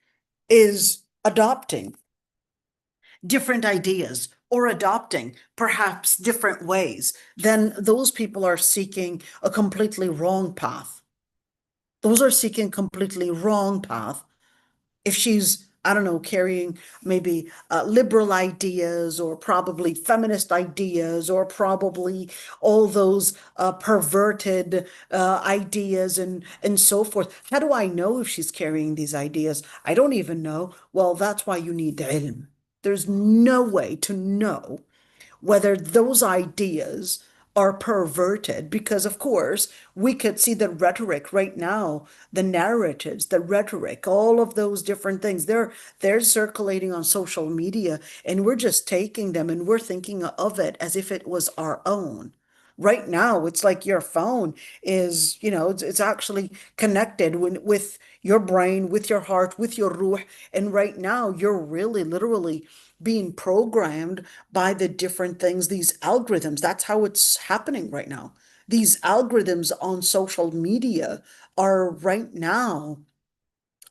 is adopting different ideas or adopting perhaps different ways, then those people are seeking a completely wrong path. Those are seeking completely wrong path. If she's, I don't know, carrying maybe liberal ideas or probably feminist ideas or probably all those perverted ideas and so forth. How do I know if she's carrying these ideas? I don't even know. Well, that's why you need ilm. There's no way to know whether those ideas are perverted, because of course we could see the rhetoric right now, the narratives, the rhetoric, all of those different things, they're circulating on social media, and we're just taking them and we're thinking of it as if it was our own. Right now, it's like your phone is, it's actually connected with your brain, with your heart, with your ruh. And right now, you're really literally being programmed by the different things, these algorithms. That's how it's happening right now. These algorithms on social media are right now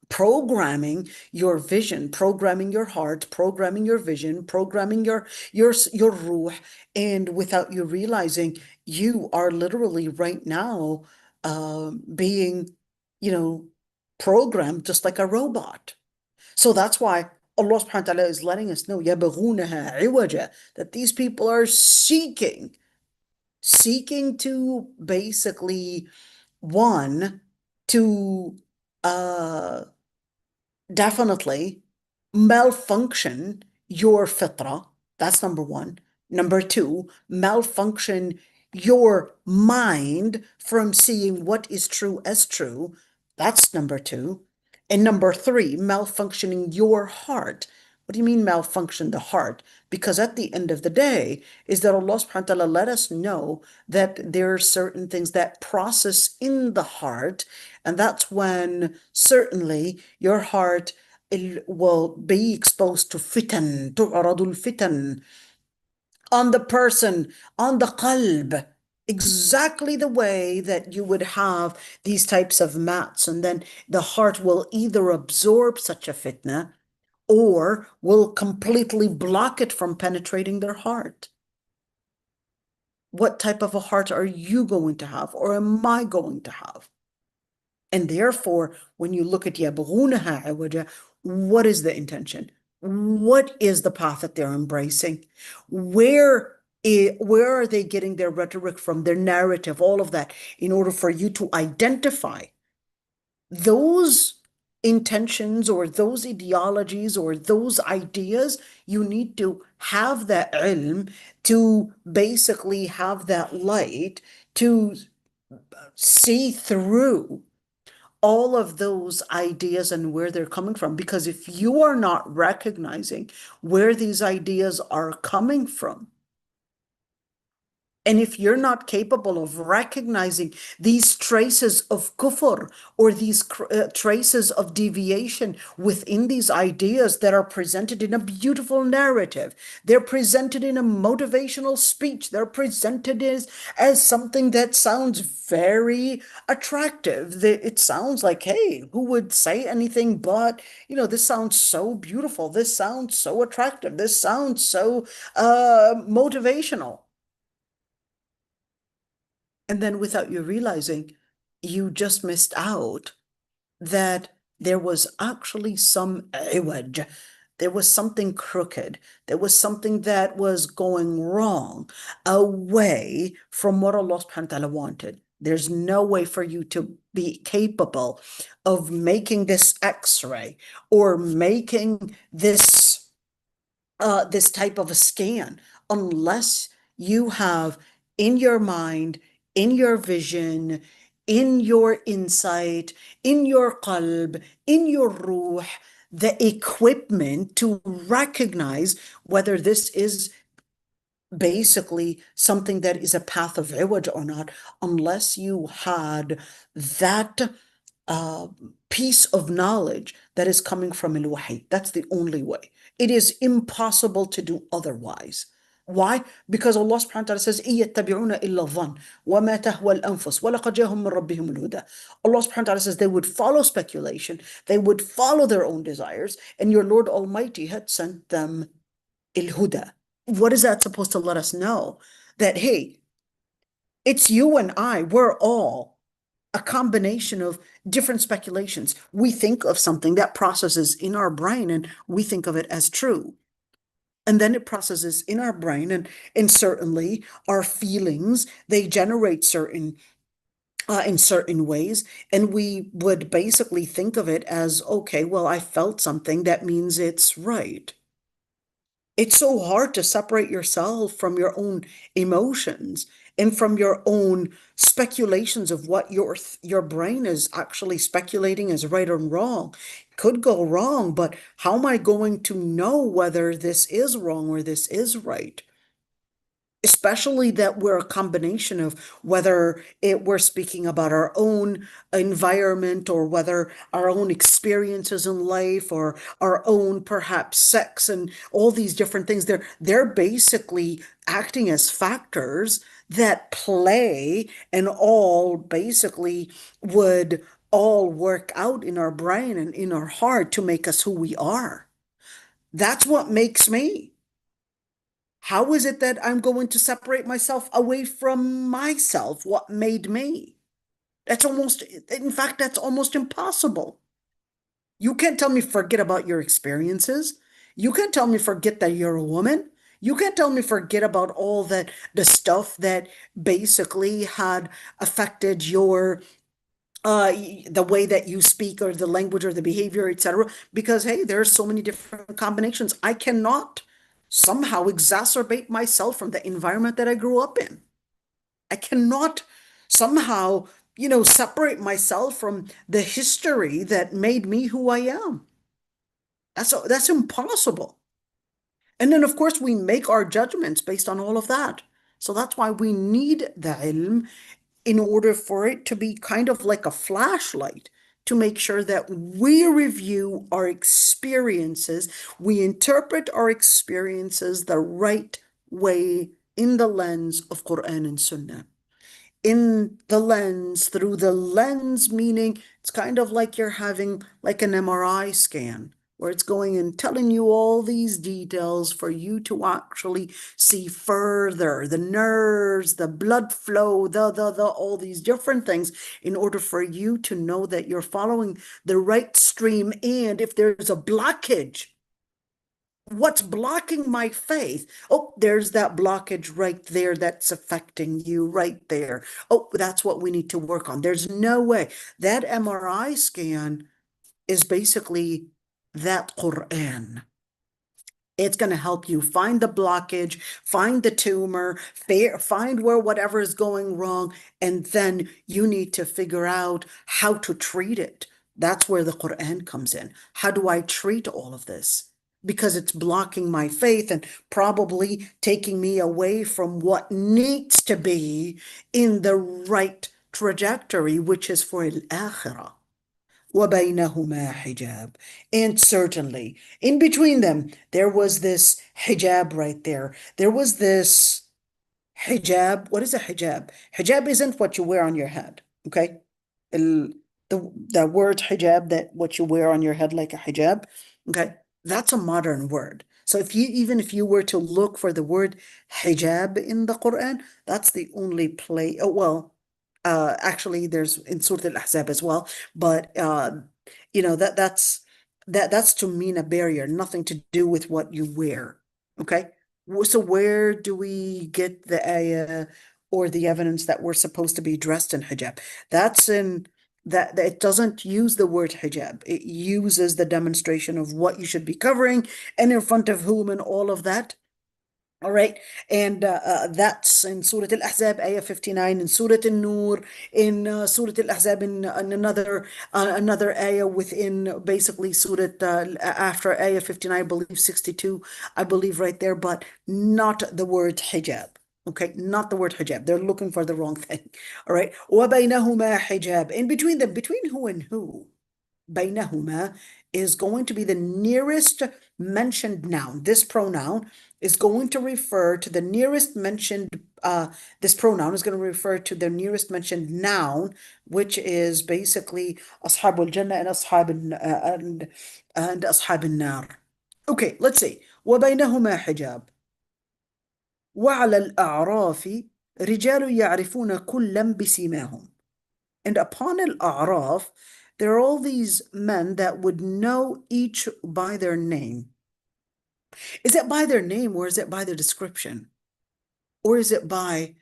programming your vision, programming your heart, programming your vision, programming your ruh, and without you realizing, you are literally right now being, programmed just like a robot. So that's why Allah subhanahu wa ta'ala is letting us know, يَبْغُونَهَا عِوَجًا, that these people are seeking to basically, one, to definitely malfunction your fitra. That's number one. Number two, malfunction your mind from seeing what is true as true. That's number two. And number three, malfunctioning your heart. What do you mean malfunction the heart? Because at the end of the day, is that Allah subhanahu wa ta'ala let us know that there are certain things that process in the heart, and that's when certainly your heart will be exposed to fitan, تعرض الفتن, on the person, on the qalb, exactly the way that you would have these types of mats, and then the heart will either absorb such a fitna or will completely block it from penetrating their heart. What type of a heart are you going to have, or am I going to have? And therefore, when you look at يَبْغُونَهَا عِوَجًا, what is the intention? What is the path that they're embracing? Where are they getting their rhetoric from, their narrative, all of that, in order for you to identify those intentions or those ideologies or those ideas? You need to have that ilm, to basically have that light, to see through all of those ideas and where they're coming from. Because if you are not recognizing where these ideas are coming from, and if you're not capable of recognizing these traces of kufr or these traces of deviation within these ideas that are presented in a beautiful narrative, they're presented in a motivational speech, they're presented as something that sounds very attractive. It sounds like, hey, who would say anything but, this sounds so beautiful. This sounds so attractive. This sounds so motivational. And then without you realizing, you just missed out that there was actually some iwaj. There was something crooked. There was something that was going wrong away from what Allah subhanahu wa ta'ala wanted. There's no way for you to be capable of making this x-ray or making this type of a scan unless you have in your mind, in your vision, in your insight, in your qalb, in your ruh, the equipment to recognize whether this is basically something that is a path of iwaj or not, unless you had that uh, piece of knowledge that is coming from al-wahy. That's the only way. It is impossible to do otherwise. Why? Because Allah subhanahu wa ta'ala says, إِيَّتَّبِعُونَ إِلَّا الظَّنَّ وَمَا تَهْوَى الْأَنفُسُ وَلَقَدْ جَاءَهُم مِّن رَّبِّهِمُ الْهُدَى. Allah subhanahu wa ta'ala says they would follow speculation, they would follow their own desires, and your Lord Almighty had sent them il-huda. What is that supposed to let us know? That, hey, it's you and I, we're all a combination of different speculations. We think of something that processes in our brain and we think of it as true. And then it processes in our brain and certainly our feelings, they generate in certain ways. And we would basically think of it as, okay, well, I felt something, that means it's right. It's so hard to separate yourself from your own emotions and from your own speculations of what your brain is actually speculating as right or wrong. Could go wrong, but how am I going to know whether this is wrong or this is right? Especially that we're a combination of whether we're speaking about our own environment or whether our own experiences in life or our own perhaps sex and all these different things. They're basically acting as factors that play and all basically would all work out in our brain and in our heart to make us who we are. That's what makes me. How is it that I'm going to separate myself away from myself? What made me? In fact, that's almost impossible. You can't tell me forget about your experiences. You can't tell me forget that you're a woman. You can't tell me forget about all the stuff that basically had affected your the way that you speak or the language or the behavior, etc. Because hey, there are so many different combinations. I cannot somehow exacerbate myself from the environment that I grew up in. I cannot somehow, separate myself from the history that made me who I am. That's impossible. And then, of course, we make our judgments based on all of that. So that's why we need the ilm in order for it to be kind of like a flashlight to make sure that we review our experiences, we interpret our experiences the right way in the lens of Quran and Sunnah. In the lens, through the lens, meaning it's kind of like you're having like an MRI scan where it's going and telling you all these details for you to actually see further, the nerves, the blood flow, the all these different things in order for you to know that you're following the right stream. And if there's a blockage, what's blocking my faith? Oh, there's that blockage right there that's affecting you right there. Oh, that's what we need to work on. There's no way. That MRI scan is basically that Quran. It's going to help you find the blockage, find the tumor, find where whatever is going wrong, and then you need to figure out how to treat it. That's where the Quran comes in. How do I treat all of this? Because it's blocking my faith and probably taking me away from what needs to be in the right trajectory, which is for al-akhirah. وَبَيْنَهُمَا حِجَابٌ. And certainly, in between them, there was this hijab right there. There was this hijab. What is a hijab? Hijab isn't what you wear on your head, okay? The, the word hijab, that what you wear on your head like a hijab, okay? That's a modern word. So even if you were to look for the word hijab in the Quran, that's the only place. Oh, well, actually, there's in Surah Al-Ahzab as well, but that's to mean a barrier, nothing to do with what you wear. Okay, so where do we get the ayah or the evidence that we're supposed to be dressed in hijab? That's in that it doesn't use the word hijab. It uses the demonstration of what you should be covering and in front of whom and all of that. All right. And that's in Surah Al-Ahzab, ayah 59, in Surah Al-Nur, in Surah Al-Ahzab, in another ayah within basically Surah, after ayah 59, I believe 62, I believe right there, but not the word hijab. Okay, not the word hijab. They're looking for the wrong thing. All right. وَبَيْنَهُمَا hijab. In between them, between who and who? بينهما is going to be the nearest mentioned noun. This pronoun is going to refer to the nearest mentioned, this pronoun is going to refer to the nearest mentioned noun, which is basically أصحاب الجنة and أصحاب النار. Okay, let's see. وبينهما حجاب وعلى الأعراف رجال يعرفون كلا بسيماهم. And upon al-A'raf, there are all these men that would know each by their name. Is it by their name or is it by their description? Or is it by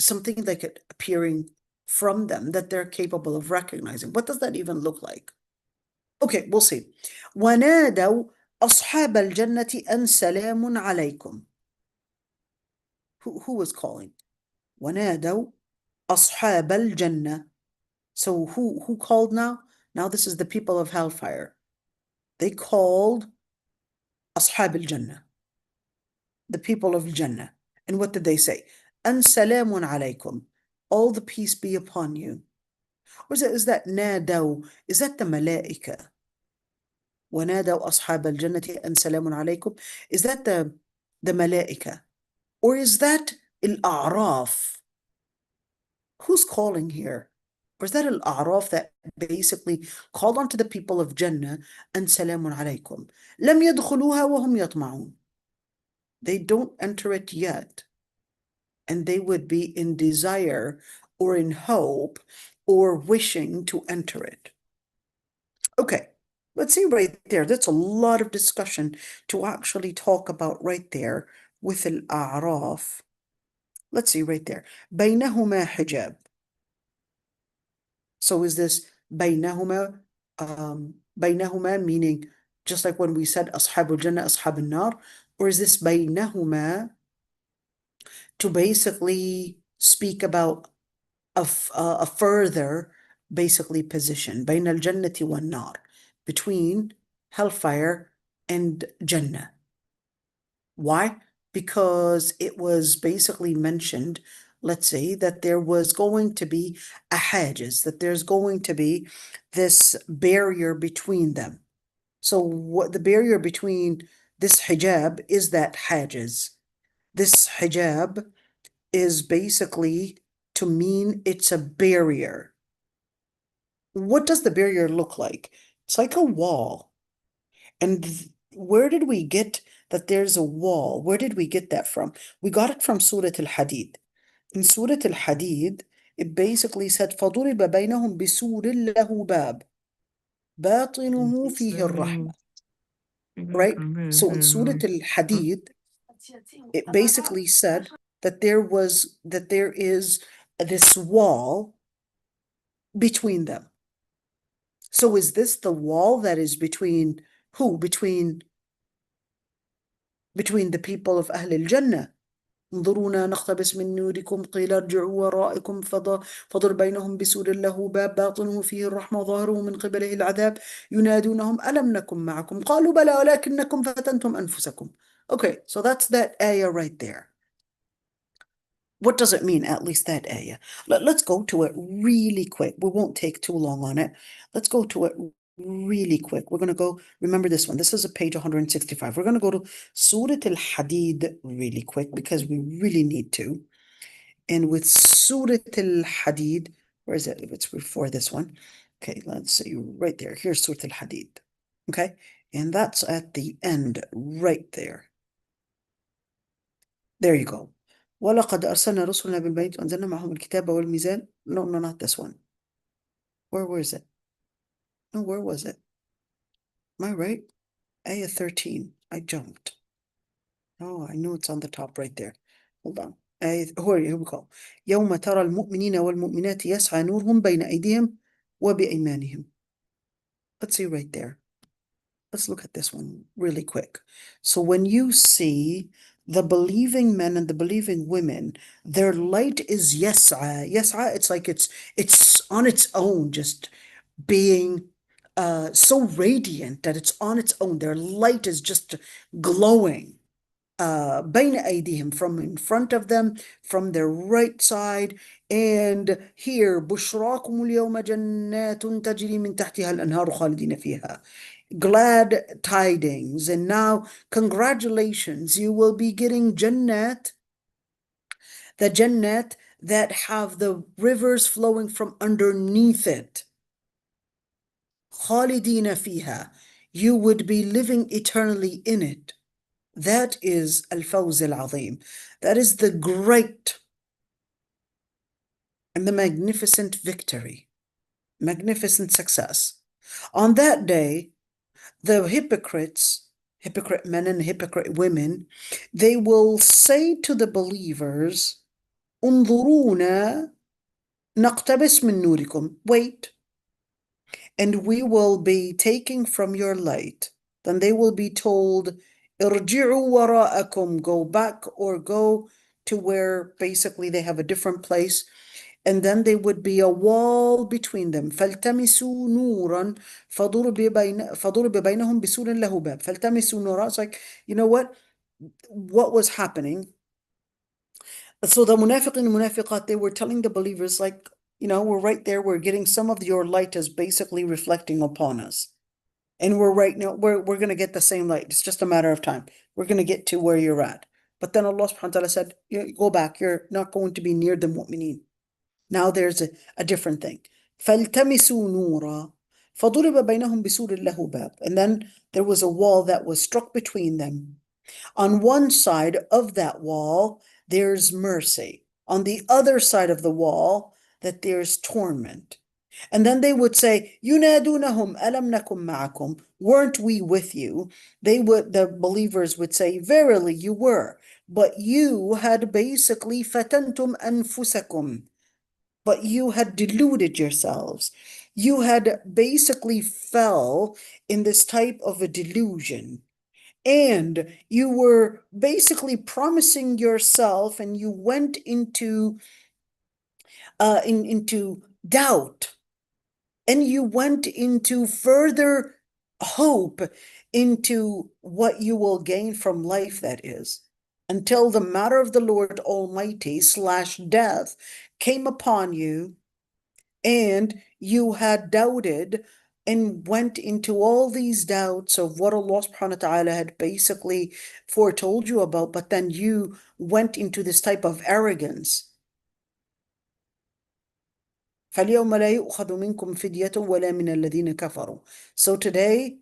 something like it appearing from them that they're capable of recognizing? What does that even look like? Okay, we'll see. وَنَادَوْا أَصْحَابَ الْجَنَّةِ أَنْ سَلَامٌ عَلَيْكُمْ. Who was calling? وَنَادَوْا أَصْحَابَ الْجَنَّةِ. So who called now? Now this is the people of hellfire. They called أصحاب الجنة, the people of Jannah. And what did they say? أن سلام عليكم. All the peace be upon you. Or is that نادوا? Is that the malaika? ونادوا أصحاب الجنة أن سلام عليكم. Is that the malaika? Or is that al-A'raf? Who's calling here? Or is that al-A'raf that basically called onto the people of Jannah and salamun alaykum? لم يدخلوها وهم يطمعون. They don't enter it yet. And they would be in desire or in hope or wishing to enter it. Okay, let's see right there. That's a lot of discussion to actually talk about right there with al-A'raf. Let's see right there. بينهما حجاب. So is this بينهما, بينهما meaning just like when we said أصحاب الجنة أصحاب النار, or is this بينهما to basically speak about a further basically position بين الجنة والنار, between hellfire and Jannah? Why? Because it was basically mentioned, let's say, that there was going to be a hajiz, that there's going to be this barrier between them. So what the barrier between this hijab is that hajiz. This hijab is basically to mean it's a barrier. What does the barrier look like? It's like a wall. And where did we get that there's a wall? Where did we get that from? We got it from Surah Al-Hadid. In Surah Al-Hadid, it basically said فَضُرِبَ بَيْنَهُمْ بِسُورٍ لَهُ بَابٍ بَاطِنُهُ فِيهِ الرَّحْمَةِ. Right? So in Surah Al-Hadid, it basically said that there is this wall between them. So is this the wall that is between who? Between between the people of أهل الجنة. انظرونا نقتبس من نوركم قيل ارجعوا ورائكم فضل بينهم بسور له باب باطنه فيه الرحمة وظاهره من قبله العذاب ينادونهم ألم نكن معكم قالوا بلى ولكنكم فتنتم أنفسكم. Okay, so that's that ayah right there. What does it mean, at least that ayah? Let's go to it really quick. We won't take too long on it. Let's go to it really quick. We're going to go, remember this one. This is a page 165. We're going to go to Surah Al-Hadid really quick because we really need to. And with Surah Al-Hadid, where is it? It's before this one. Okay, let's see, right there. Here's Surah Al-Hadid. Okay, and that's at the end right there. There you go. وَلَقَدْ أَرْسَلْنَا رُسُلًا بِالْبَيِّنَاتِ وَأَنزَلْنَا مَعَهُمُ الْكِتَابَ وَالْمِيزَانَ. No, not this one. Where was it? No, where was it? Am I right? Ayah 13. I jumped. Oh, I know it's on the top right there. Hold on. Here we go. يوم ترى المؤمنين والمؤمنات يسعى نورهم بين أيديهم وبأيمانهم. Let's see right there. Let's look at this one really quick. So when you see the believing men and the believing women, their light is yas'a. Yas'a, it's like it's on its own, just being so radiant that it's on its own. Their light is just glowing. بين أيديهم, from in front of them, from their right side. And here بشراكم اليوم جنات تجري من تحتها الأنهار خالدين فيها. Glad tidings, and now congratulations, you will be getting Jannat, the Jannat that have the rivers flowing from underneath it. خالدين فيها, you would be living eternally in it. That is al-fawz al-azim. That is the great and the magnificent victory, magnificent success. On that day, the hypocrite men and hypocrite women, they will say to the believers, انظرونا نقتبس من نوركم. Wait, and we will be taking from your light. Then they will be told, ارجعوا وراءكم, go back or go to where basically they have a different place. And then there would be a wall between them. فَالْتَمِسُوا نُورًا فَضُرِبَ بَيْنَهُمْ بِسُورٍ لَهُ بَابٍ. فَالْتَمِسُوا نُورًا. It's like, you know what? What was happening? So the munafiqin and munafiqat, they were telling the believers, like, you know, we're right there. We're getting some of your light is basically reflecting upon us. And we're right now, we're going to get the same light. It's just a matter of time. We're going to get to where you're at. But then Allah subhanahu wa ta'ala said, go back. You're not going to be near the mu'mineen. Now there's a different thing. فَالْتَمِسُوا نُورًا فَضُرِبَ بَيْنَهُمْ بِسُورٍ لَهُ بَابٍ. And then there was a wall that was struck between them. On one side of that wall, there's mercy. On the other side of the wall, that there's torment. And then they would say, يُنَادُونَهُمْ أَلَمْ نَكُمْ مَعَكُمْ. Weren't we with you? The believers would say, verily you were, but you had basically فَتَنْتُمْ أَنفُسَكُمْ. But you had deluded yourselves. You had basically fell in this type of a delusion. And you were basically promising yourself, and you went into doubt. And you went into further hope into what you will gain from life, that is, until the matter of the Lord Almighty / death came upon you, and you had doubted and went into all these doubts of what Allah subhanahu wa ta'ala had basically foretold you about, but then you went into this type of arrogance. فَالْيَوْمَ لَا يُؤْخَذُ مِنْكُمْ فِدْيَةٌ وَلَا مِنَ الَّذِينَ كَفَرُوا. So today,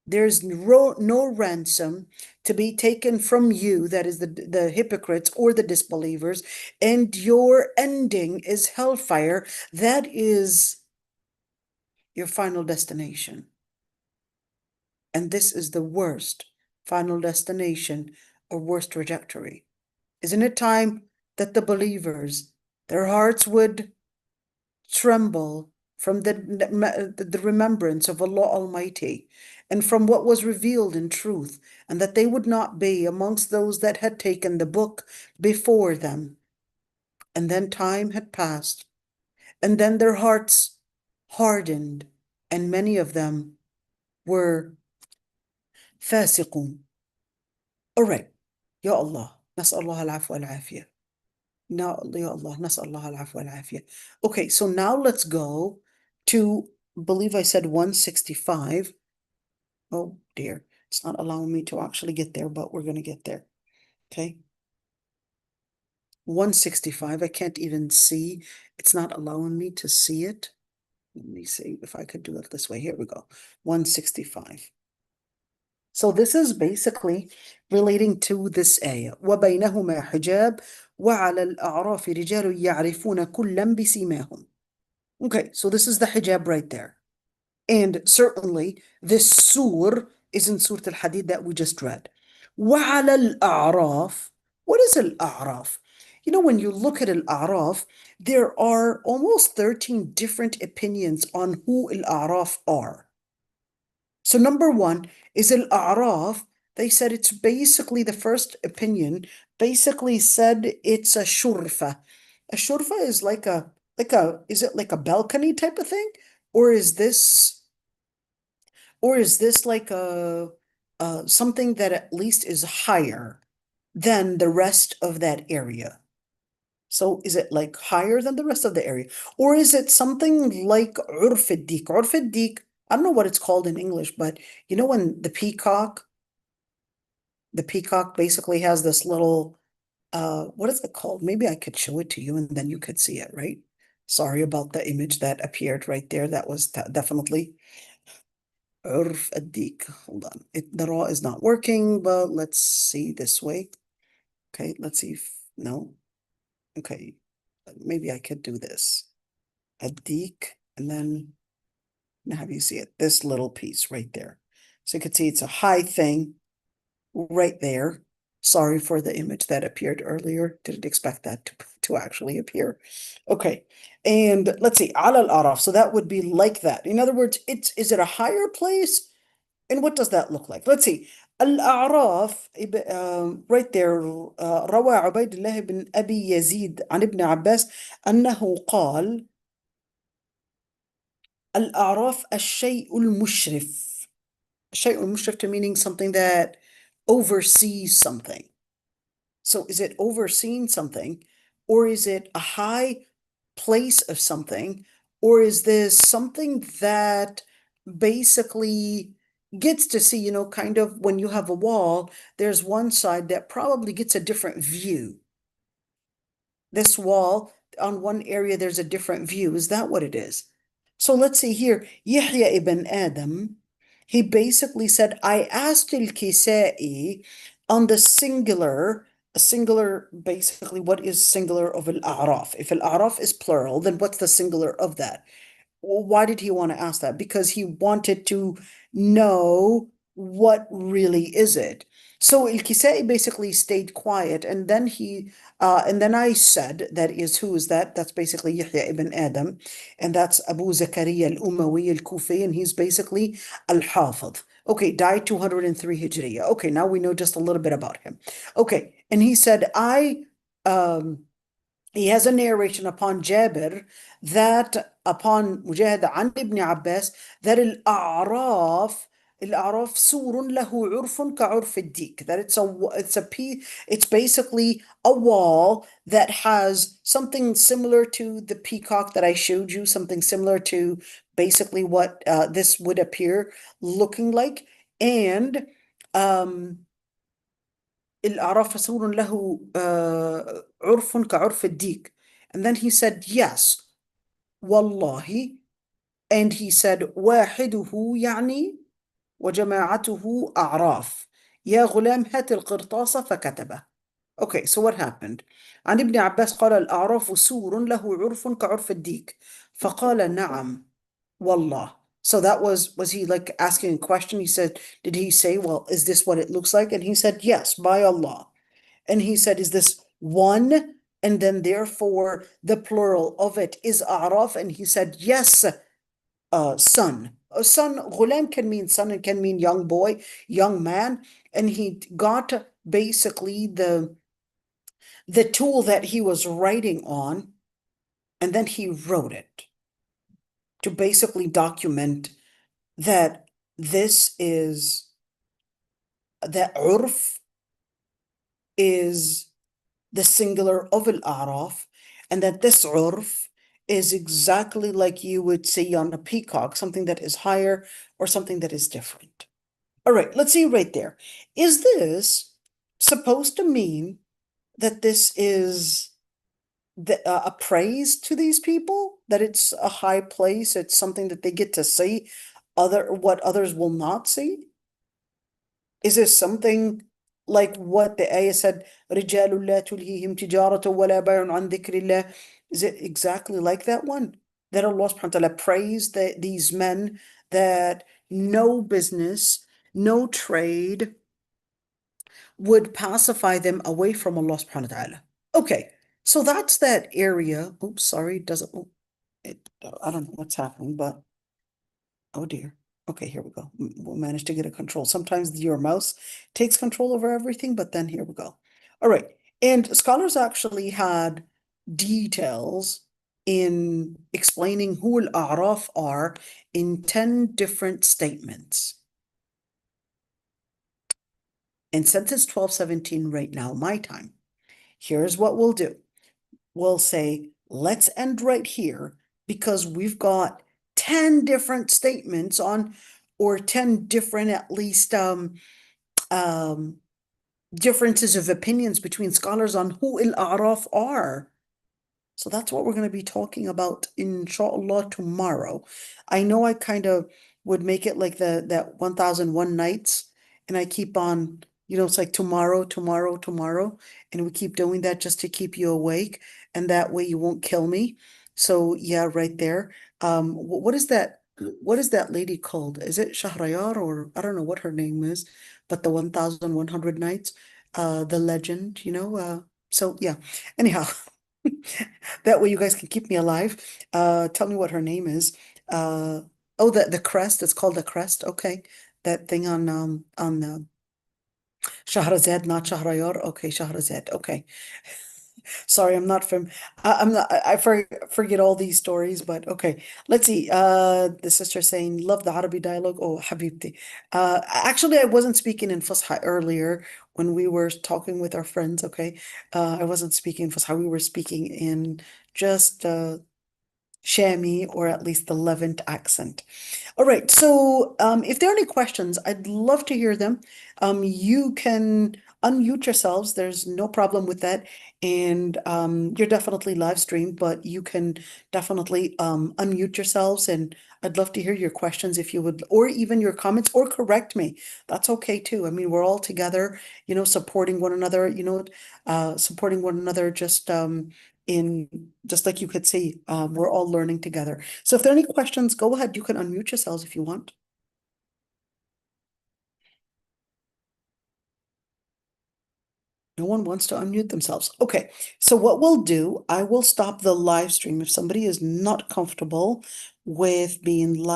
there's no ransom to be taken from you, that is the hypocrites or the disbelievers, and your ending is hellfire. That is your final destination. And this is the worst final destination or worst trajectory. Isn't it time that the believers, their hearts would tremble from the remembrance of Allah Almighty, and from what was revealed in truth, and that they would not be amongst those that had taken the book before them. And then time had passed, and then their hearts hardened, and many of them were فاسقون. All right. يا الله نسأل الله العفو والعافية. No, يا الله نسأل الله العفو والعافية. Okay, so now let's go to, believe I said 165. Oh dear, it's not allowing me to actually get there, but we're going to get there. Okay. 165, I can't even see. It's not allowing me to see it. Let me see if I could do it this way. Here we go. 165. So this is basically relating to this ayah. وَبَيْنَهُمَا حِجَابٌ وَعَلَى الْأَعْرَافِ رِجَالٌ يَعْرِفُونَ كُلًّا بِسِيمَاهُم. Okay, so this is the hijab right there. And certainly this surah is in Surah Al-Hadid that we just read. وَعَلَى الْأَعْرَافِ. What is al-A'raf? You know, when you look at al-A'raf, there are almost 13 different opinions on who al-A'raf are. So number one is al-A'raf. They said it's basically, the first opinion basically said it's a shurfa. A shurfa is is it like a balcony type of thing? Or is this like a something that at least is higher than the rest of that area? So is it like higher than the rest of the area? Or is it something like urf al-dik? Urf al-dik, I don't know what it's called in English, but you know when the peacock basically has this little, what is it called? Maybe I could show it to you and then you could see it, right? Sorry about the image that appeared right there. That was definitely urf al-dik. Hold on. The raw is not working, but let's see this way. Okay, let's see if, no. Okay, maybe I could do this. Al-dik, and then now have you see it? This little piece right there. So you can see it's a high thing right there. Sorry for the image that appeared earlier. Didn't expect that to actually appear. Okay, and let's see, al-Araf. So that would be like that. In other words, is it a higher place? And what does that look like? Let's see. الأعراف right there روى عبيد الله بن أبي يزيد عن ابن عباس أنه قال الأعراف الشيء المشرف. الشيء المشرف to meaning something that oversees something. So is it overseeing something, or is it a high place of something, or is this something that basically gets to see, you know, kind of when you have a wall, there's one side that probably gets a different view. This wall, on one area, there's a different view. Is that what it is? So let's see here. Yahya ibn Adam, he basically said, I asked al-Kisai on the singular, a singular, basically, what is singular of al-A'raf? If al-A'raf is plural, then what's the singular of that? Well, why did he want to ask that? Because he wanted to know what really is it. So Al-Kisai basically stayed quiet, and then I said, that is, who is that? That's basically Yahya ibn Adam, and that's Abu Zakaria al-Umawi al-Kufi, and he's basically al-Hafid. Okay, died 203 Hijriya. Okay, now we know just a little bit about him. Okay, and he said, he has a narration upon Jabir, that upon Mujahid an Ibn Abbas, that al-A'raf surun lahu urfun ka'urf al-dik, that it's basically a wall that has something similar to the peacock that I showed you, something similar to basically what this would appear looking like. And الأعراف فسور له عرف كعرف الديك. And then he said, yes, والله. And he said, واحده يعني وجماعته أعراف. يا غلام هات القرطاس فكتبه. Okay, so what happened? عن ابن عباس قال الأعراف سور له عرف كعرف الديك. فقال نعم والله. So that was he like asking a question? He said, did he say, well, is this what it looks like? And he said, yes, by Allah. And he said, is this one? And then therefore the plural of it is A'raf. And he said, yes, son. a son, ghulam can mean son, and can mean young boy, young man, and he got basically the tool that he was writing on, and then he wrote it to basically document that this is that urf is the singular of al-A'raf, and that this urf is exactly like you would see on a peacock, something that is higher or something that is different. All right, let's see right there. Is this supposed to mean that this is a praise to these people, that it's a high place, it's something that they get to see what others will not see? Is this something like what the ayah said, رِجَالٌ لَا تُلْهِيهِمْ تِجَارَةٌ وَلَا بَيْعٌ عَنْ ذِكْرِ اللَّهِ? Is it exactly like that one? That Allah subhanahu wa ta'ala praised these men, that no business, no trade would pacify them away from Allah subhanahu wa ta'ala. Okay, so that's that area. Oops, sorry, it doesn't, I don't know what's happening, but oh dear. Okay, here we go. We'll manage to get a control. Sometimes your mouse takes control over everything, but then here we go. All right. And scholars actually had details in explaining who al-A'raf are in 10 different statements. And since it's 12:17 right now, my time, here's what we'll do. We'll say, let's end right here, because we've got 10 different statements on, or 10 different, at least, differences of opinions between scholars on who al-A'raf are. So that's what we're going to be talking about, inshallah, tomorrow. I know I kind of would make it like that 1001 nights, and I keep on, it's like tomorrow, tomorrow, tomorrow, and we keep doing that just to keep you awake, and that way you won't kill me. So yeah, right there. What is that? What is that lady called? Is it Shahrayar, or I don't know what her name is, but the 1100 nights, the legend, so yeah. Anyhow. That way you guys can keep me alive. Tell me what her name is. Oh, the crest. It's called the crest. Okay, that thing on Shahrazad, not Shahrayar. Okay, Shahrazad. Okay. Sorry, I'm not from. I'm not. Forget all these stories, but okay. Let's see. The sister saying, "Love the Arabic dialogue." Oh, Habibti. Actually, I wasn't speaking in Fusha earlier when we were talking with our friends. Okay, I wasn't speaking Fusha. We were speaking in just Shami, or at least the Levant accent. All right, so if there are any questions, I'd love to hear them. You can unmute yourselves. There's no problem with that. And you're definitely live streamed, but you can definitely unmute yourselves. And I'd love to hear your questions if you would, or even your comments, or correct me. That's okay too. I mean, we're all together, supporting one another, supporting one another, in just like you could see, we're all learning together. So if there are any questions, go ahead. You can unmute yourselves if you want. No one wants to unmute themselves. Okay, so what we'll do, I will stop the live stream if somebody is not comfortable with being live.